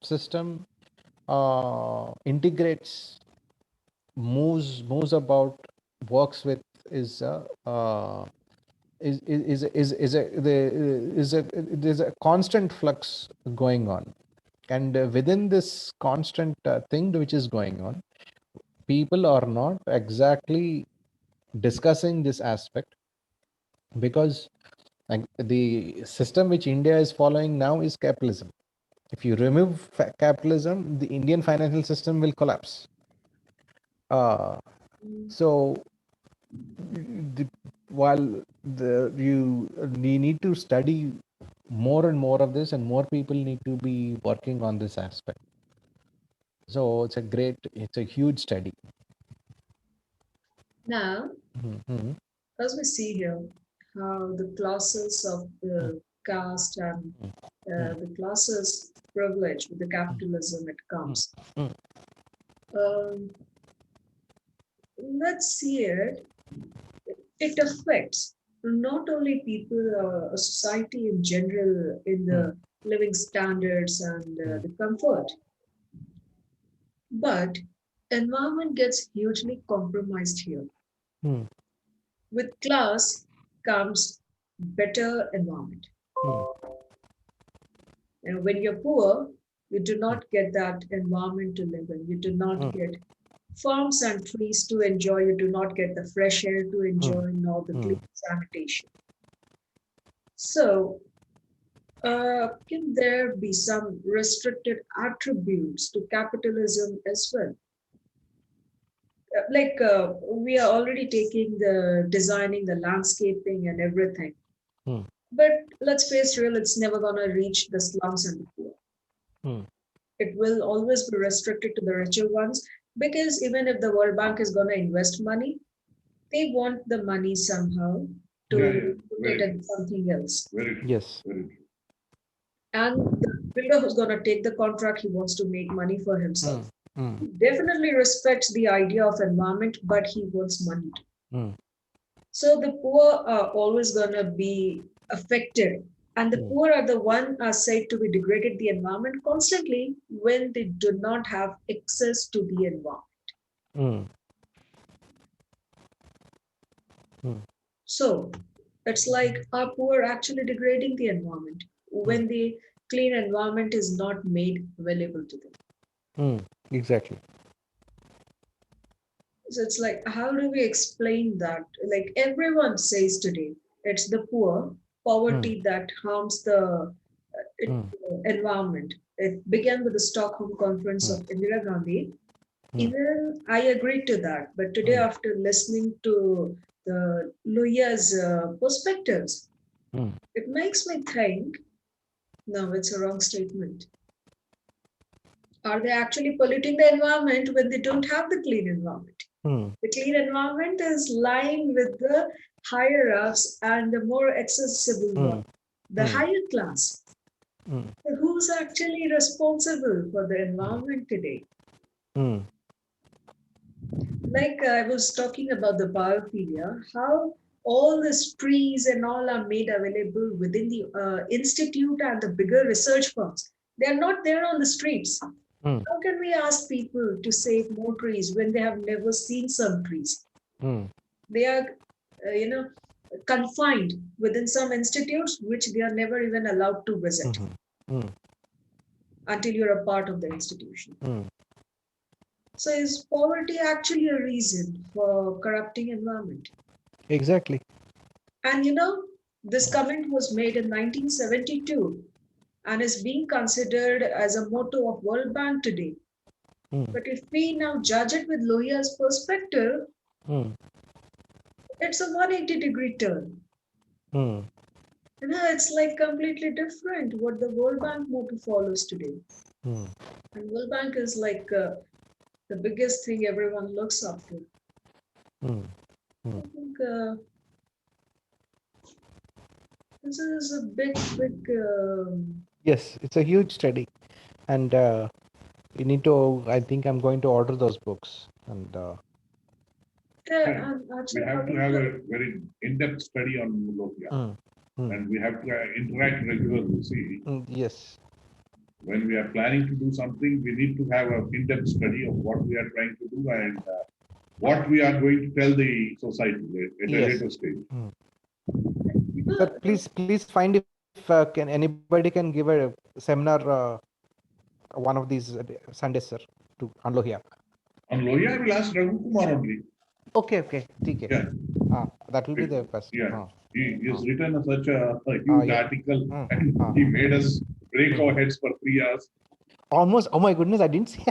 B: system integrates, moves about, works with is there's a constant flux going on, and within this constant thing which is going on, people are not exactly discussing this aspect, because like the system which India is following now is capitalism. If you remove capitalism, the Indian financial system will collapse. So the, while you need to study more and more of this, and more people need to be working on this aspect. So it's a huge study.
C: Now,
B: Mhm.
C: as we see here, how the classes of the caste and the classes privilege with the capitalism it comes.
B: Mm.
C: Um, let's see it. It affects not only people, society in general, in the living standards and the comfort, but environment gets hugely compromised here.
B: Mm.
C: With class comes better environment.
B: Mm.
C: And when you're poor, you do not get that environment to live in. You do not get farms and trees to enjoy. You do not get the fresh air to enjoy, nor the clean sanitation. So, can there be some restricted attributes to capitalism as well? We are already taking the designing, the landscaping, and everything.
B: Mm.
C: But let's face real, it's never gonna reach the slums and the poor.
B: Mm.
C: It will always be restricted to the richer ones, because even if the World Bank is gonna invest money, they want the money somehow to put it in something else.
A: Very true.
B: Yes.
A: Very true.
C: And the builder who's gonna take the contract, he wants to make money for himself.
B: Mm.
C: He definitely respects the idea of environment, but he wants money too.
B: Mm.
C: So the poor are always going to be affected. And the poor are the one are said to be degraded the environment constantly when they do not have access to the environment.
B: Mm. Hmm.
C: So it's like are poor actually degrading the environment when the clean environment is not made available to them.
B: Exactly.
C: So it's like, how do we explain that? Like everyone says today, it's the poor
B: Hmm.
C: poverty that harms the
B: Hmm.
C: environment. It began with the Stockholm Conference
B: Hmm.
C: of Indira Gandhi.
B: Hmm.
C: Even I agreed to that. But today,
B: Hmm.
C: after listening to the Luia's perspectives,
B: Hmm.
C: it makes me think, no, it's a wrong statement. Are they actually polluting the environment when they don't have the clean environment?
B: Hmm.
C: The clean environment is lying with the higher ups and the more accessible
B: Hmm.
C: one, the
B: Hmm.
C: higher class.
B: Hmm.
C: So who's actually responsible for the environment today?
B: Hmm.
C: Like I was talking about the biophilia, how all these trees and all are made available within the institute and the bigger research firms. They're not there on the streets.
B: Hmm.
C: How can we ask people to save more trees when they have never seen some trees?
B: Hmm.
C: They are, confined within some institutes which they are never even allowed to visit
B: Hmm. Hmm.
C: until you're a part of the institution.
B: Hmm.
C: So is poverty actually a reason for corrupting environment?
B: Exactly.
C: And this comment was made in 1972 and is being considered as a motto of World Bank today.
B: Hmm.
C: But if we now judge it with Lohia's perspective,
B: Hmm.
C: it's a 180-degree turn.
B: Hmm.
C: It's like completely different what the World Bank motto follows today.
B: Hmm.
C: And World Bank is like the biggest thing everyone looks up to.
B: Hmm. Hmm.
C: I think this is a big.
B: Yes, it's a huge study, and you need to. I think I'm going to order those books, and
A: Yeah.
C: I'm
A: We
C: actually
A: have to
C: having
A: have
C: the.
A: a very in-depth study on Mulokia,
B: Hmm. Hmm.
A: and we have to interact regularly. See,
B: Yes,
A: when we are planning to do something, we need to have an in-depth study of what we are trying to do and what we are going to tell the society at a
B: yes.
A: later stage.
B: Hmm. Sir,
C: No,
B: please find if can anybody can give a seminar one of these Sundays, sir, to Anlohia.
A: On Loya, I will ask Raghu Kumar only.
B: Okay, okay, ठीक
A: Yeah,
B: that will be the first.
A: yeah. He has written such a huge
B: Yeah.
A: article
B: Hmm.
A: and
B: Ah.
A: he made us break our heads for 3 hours.
B: Almost. Oh my goodness, I didn't see.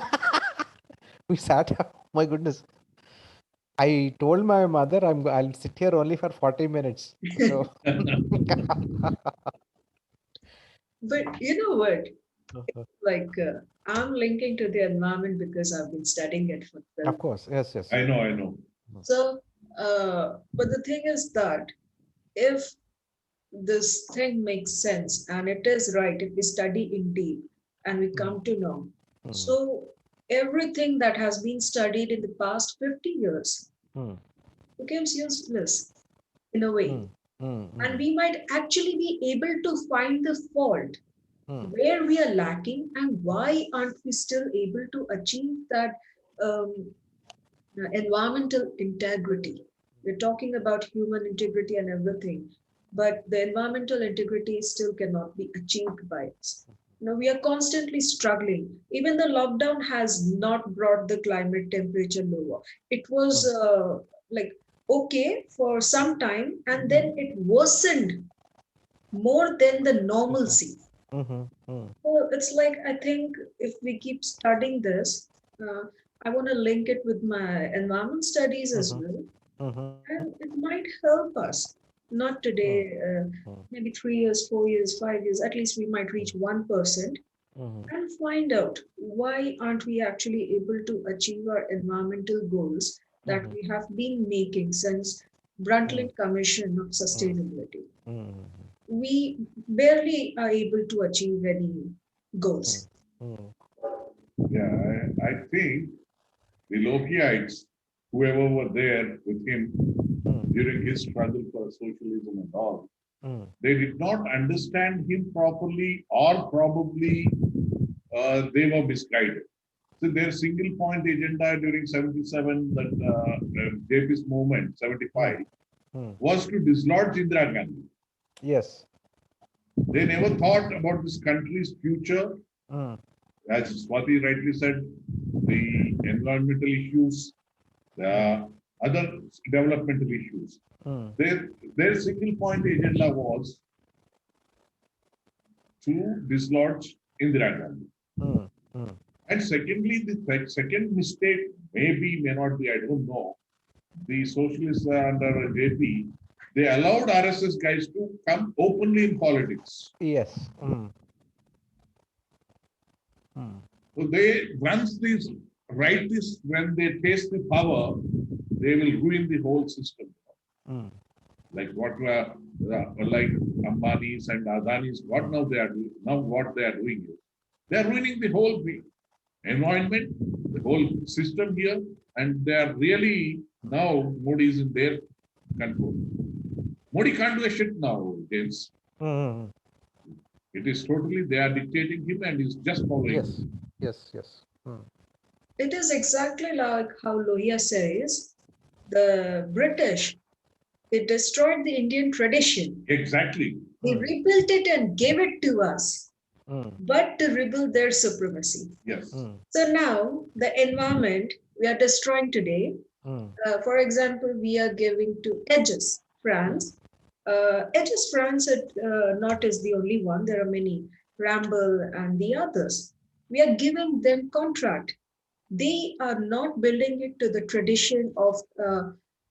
B: We sat. Oh my goodness. I told my mother I'll sit here only for 40 minutes. So
C: but you know what? Like I'm linking to the environment because I've been studying it for 12
B: of course, yes, yes.
A: I know, I know.
C: So, but the thing is that if this thing makes sense and it is right, if we study in deep and we come to know, so everything that has been studied in the past 50 years
B: Hmm.
C: becomes useless in a way.
B: Hmm. Hmm.
C: And we might actually be able to find the fault
B: Hmm.
C: where we are lacking and why aren't we still able to achieve that um, environmental integrity. We're talking about human integrity and everything, but the environmental integrity still cannot be achieved by us. We are constantly struggling. Even the lockdown has not brought the climate temperature lower. It was like okay for some time, and then it worsened more than the normalcy.
B: Mm-hmm. Hmm.
C: So it's like I think if we keep studying this, uh, I want to link it with my environment studies as
B: Mm-hmm.
C: well,
B: Mm-hmm.
C: and it might help us. Not
B: Hmm.
C: today, maybe 3 years, 4 years, 5 years. At least we might reach 1%
B: Mm-hmm.
C: and find out why aren't we actually able to achieve our environmental goals that
B: Mm-hmm.
C: we have been making since Brundtland Commission of Sustainability.
B: Mm-hmm.
C: We barely are able to achieve any goals.
B: Hmm.
A: Yeah, I think the Lokiites, whoever were there with him during his struggle for socialism and all,
B: Hmm.
A: they did not understand him properly, or probably they were misguided. So their single point agenda during 77, that JP's movement, 75,
B: Hmm.
A: was to dislodge Indira Gandhi.
B: Yes.
A: They never thought about this country's future.
B: Hmm.
A: As Swati rightly said, the environmental issues, the other developmental issues.
B: Hmm.
A: Their single point agenda was to dislodge Indira Gandhi.
B: Hmm. Hmm.
A: And secondly, the second mistake, maybe, may not be, I don't know, the socialists under JP, they allowed RSS guys to come openly in politics.
B: Yes. Hmm. Hmm.
A: So they, once these rightists, when they taste the power, they will ruin the whole system.
B: Hmm.
A: Like like Ambani's and Adani's, what now they are doing? Now what they are doing is they are ruining the whole environment, the whole system here, and they are really now Modi is in their control. Modi can't do a shit now, James.
B: Hmm.
A: It is totally they are dictating him and he's just following.
B: Yes. Yes. Yes. Hmm.
C: It is exactly like how Lohia says the British, they destroyed the Indian tradition.
A: Exactly.
C: They rebuilt it and gave it to us,
B: Hmm.
C: but to rebuild their supremacy.
A: Yes.
B: Hmm.
C: So now the environment we are destroying today,
B: Hmm.
C: for example, we are giving to Edges, France. Edges France not is the only one. There are many, Ramble and the others. We are giving them contract. They are not building it to the tradition of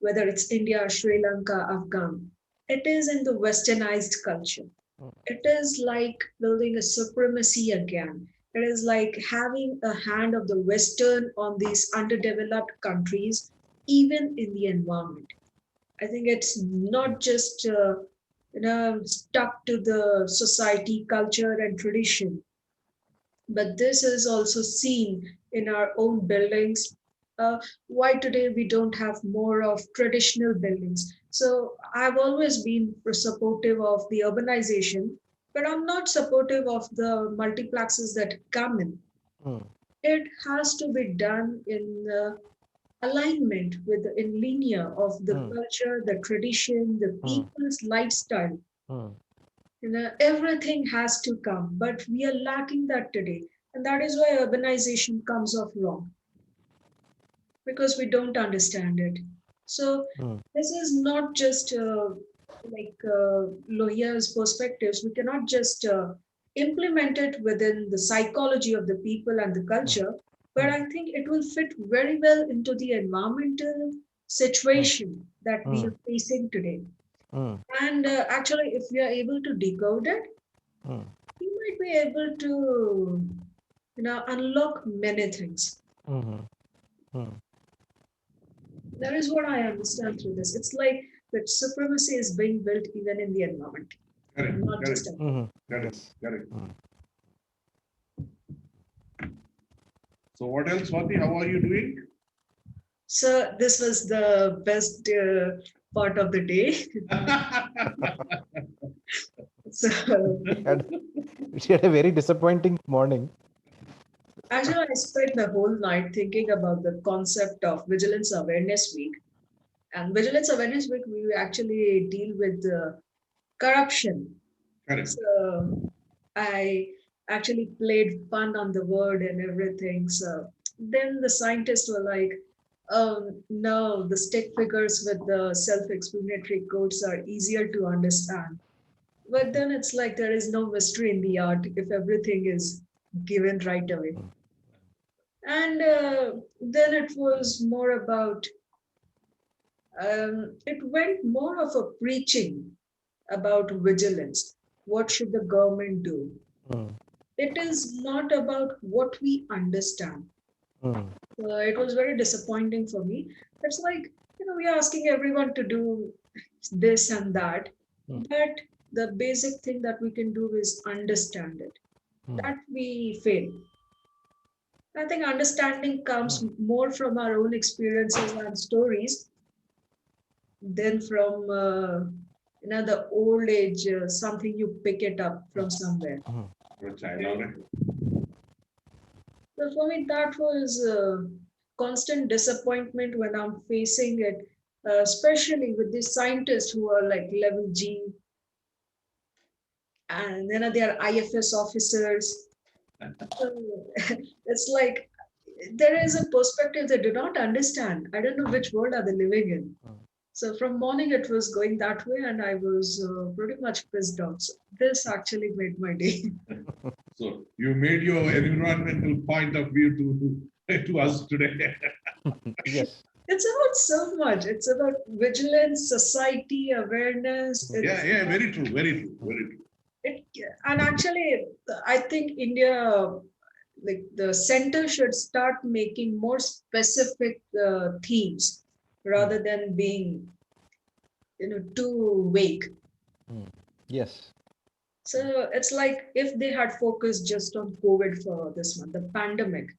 C: whether it's India, Sri Lanka, Afghan. It is in the westernized culture. It is like building a supremacy again. It is like having a hand of the Western on these underdeveloped countries, even in the environment. I think it's not just stuck to the society, culture, and tradition, but this is also seen in our own buildings. Why today we don't have more of traditional buildings? So I've always been supportive of the urbanization, but I'm not supportive of the multiplexes that come in.
B: Hmm.
C: It has to be done in alignment with in linear of the
B: Hmm.
C: culture, the tradition, the
B: Hmm.
C: people's lifestyle.
B: Hmm.
C: Everything has to come, but we are lacking that today. And that is why urbanization comes off wrong, because we don't understand it. So
B: Hmm.
C: this is not just Lohia's perspectives. We cannot just implement it within the psychology of the people and the culture, but I think it will fit very well into the environmental situation that we
B: Hmm.
C: are facing today.
B: Hmm.
C: And actually, if we are able to decode it,
B: Hmm.
C: we might be able to, unlock many things.
B: Hmm. Hmm.
C: That is what I understand through this. It's like that supremacy is being built even in the environment,
A: Correct.
C: not
A: Correct.
C: just abroad.
B: Hmm.
A: Correct.
B: Yes.
A: Correct.
B: Hmm.
A: So what else, Swati? How are you doing?
C: So this was the best part of the day. So
B: She had, she had a very disappointing morning.
C: actually, I spent the whole night thinking about the concept of Vigilance Awareness Week. And Vigilance Awareness Week, we actually deal with corruption.
A: Correct.
C: So I actually played fun on the word and everything. So then the scientists were like, no, the stick figures with the self-explanatory codes are easier to understand. But then it's like there is no mystery in the art if everything is given right away. And then it was more about, it went more of a preaching about vigilance. What should the government do?
B: Hmm.
C: It is not about what we understand.
B: Hmm.
C: It was very disappointing for me. It's like, we are asking everyone to do this and that,
B: Hmm.
C: but the basic thing that we can do is understand it.
B: Hmm.
C: That we fail. I think understanding comes more from our own experiences and stories than from the old age, something you pick it up from somewhere. So for me, that was constant disappointment when I'm facing it. especially with these scientists who are like level G, and then they are IFS officers. So it's like there is a perspective they do not understand. I don't know which world are they living in. So from morning it was going that way, and I was pretty much pissed off. So this actually made my day.
A: So you made your environmental point of view to us today.
B: Yes.
C: It's about so much. It's about vigilance, society, awareness.
A: Yeah, yeah, very true, very true, very true.
C: It, and actually, I think India, like the center should start making more specific themes rather than being, too vague.
B: Yes.
C: So it's like if they had focused just on COVID for this month, the pandemic,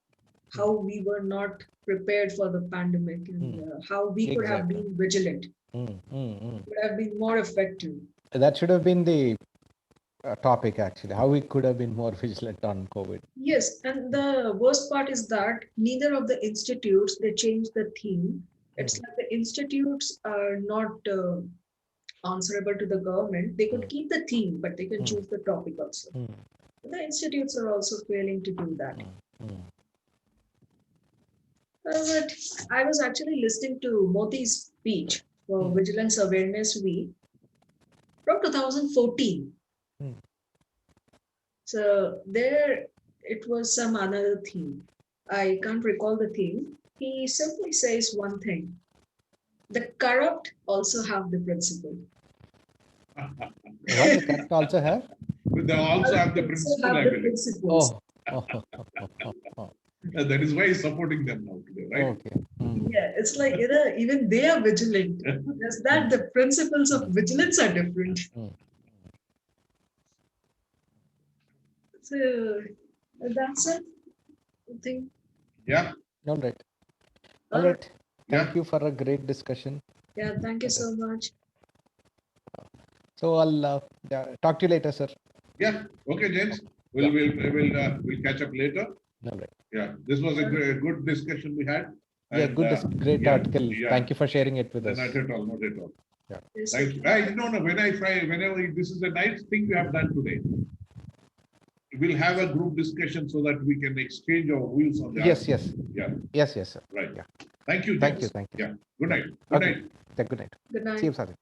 C: how we were not prepared for the pandemic, and how we could have
B: Exactly.
C: been vigilant,
B: Mm.
C: would have been more effective.
B: That should have been the topic actually. How we could have been more vigilant on COVID.
C: Yes, and the worst part is that neither of the institutes they changed the theme. It's like the institutes are not answerable to the government. They could keep the theme, but they can choose the topic also. The institutes are also failing to do that. But I was actually listening to Modi's speech for Vigilance Awareness Week from 2014. So there it was some another theme. I can't recall the theme. He simply says one thing. The corrupt also have the principle.
B: What the correct also have?
A: But they also have the
C: Also
A: principle,
C: have
A: I
C: the
A: believe.
C: principles.
B: Oh.
A: And that is why he's supporting them now today, right?
B: Okay.
C: Yeah, it's like even they are vigilant. Just that the principles of vigilance are different. So that's it. I think.
A: Yeah,
B: All right.
C: All
B: All
C: right.
B: right.
A: Yeah.
B: Thank you for a great discussion.
C: Yeah, thank you so much.
B: So I'll talk to you later, sir.
A: yeah. Okay, James. We'll catch up later.
B: All right.
A: Yeah, this was a good discussion we had.
B: Yeah,
A: And,
B: great
A: yeah,
B: article.
A: yeah.
B: Thank you for sharing it with us.
A: Not at all, not at all.
B: Yeah.
C: Yes,
A: Thank you. No. Whenever this is a nice thing we have done today. We'll have a group discussion so that we can exchange our views on the
B: Yes,
A: article.
B: yes.
A: Yeah,
B: Yes, sir.
A: right.
B: Yeah.
A: Thank you,
B: Thank
A: James.
B: you.
A: Yeah. Good night. Good
B: Okay.
A: night.
B: Yeah, good night.
C: Good night.
B: See you, Sajid.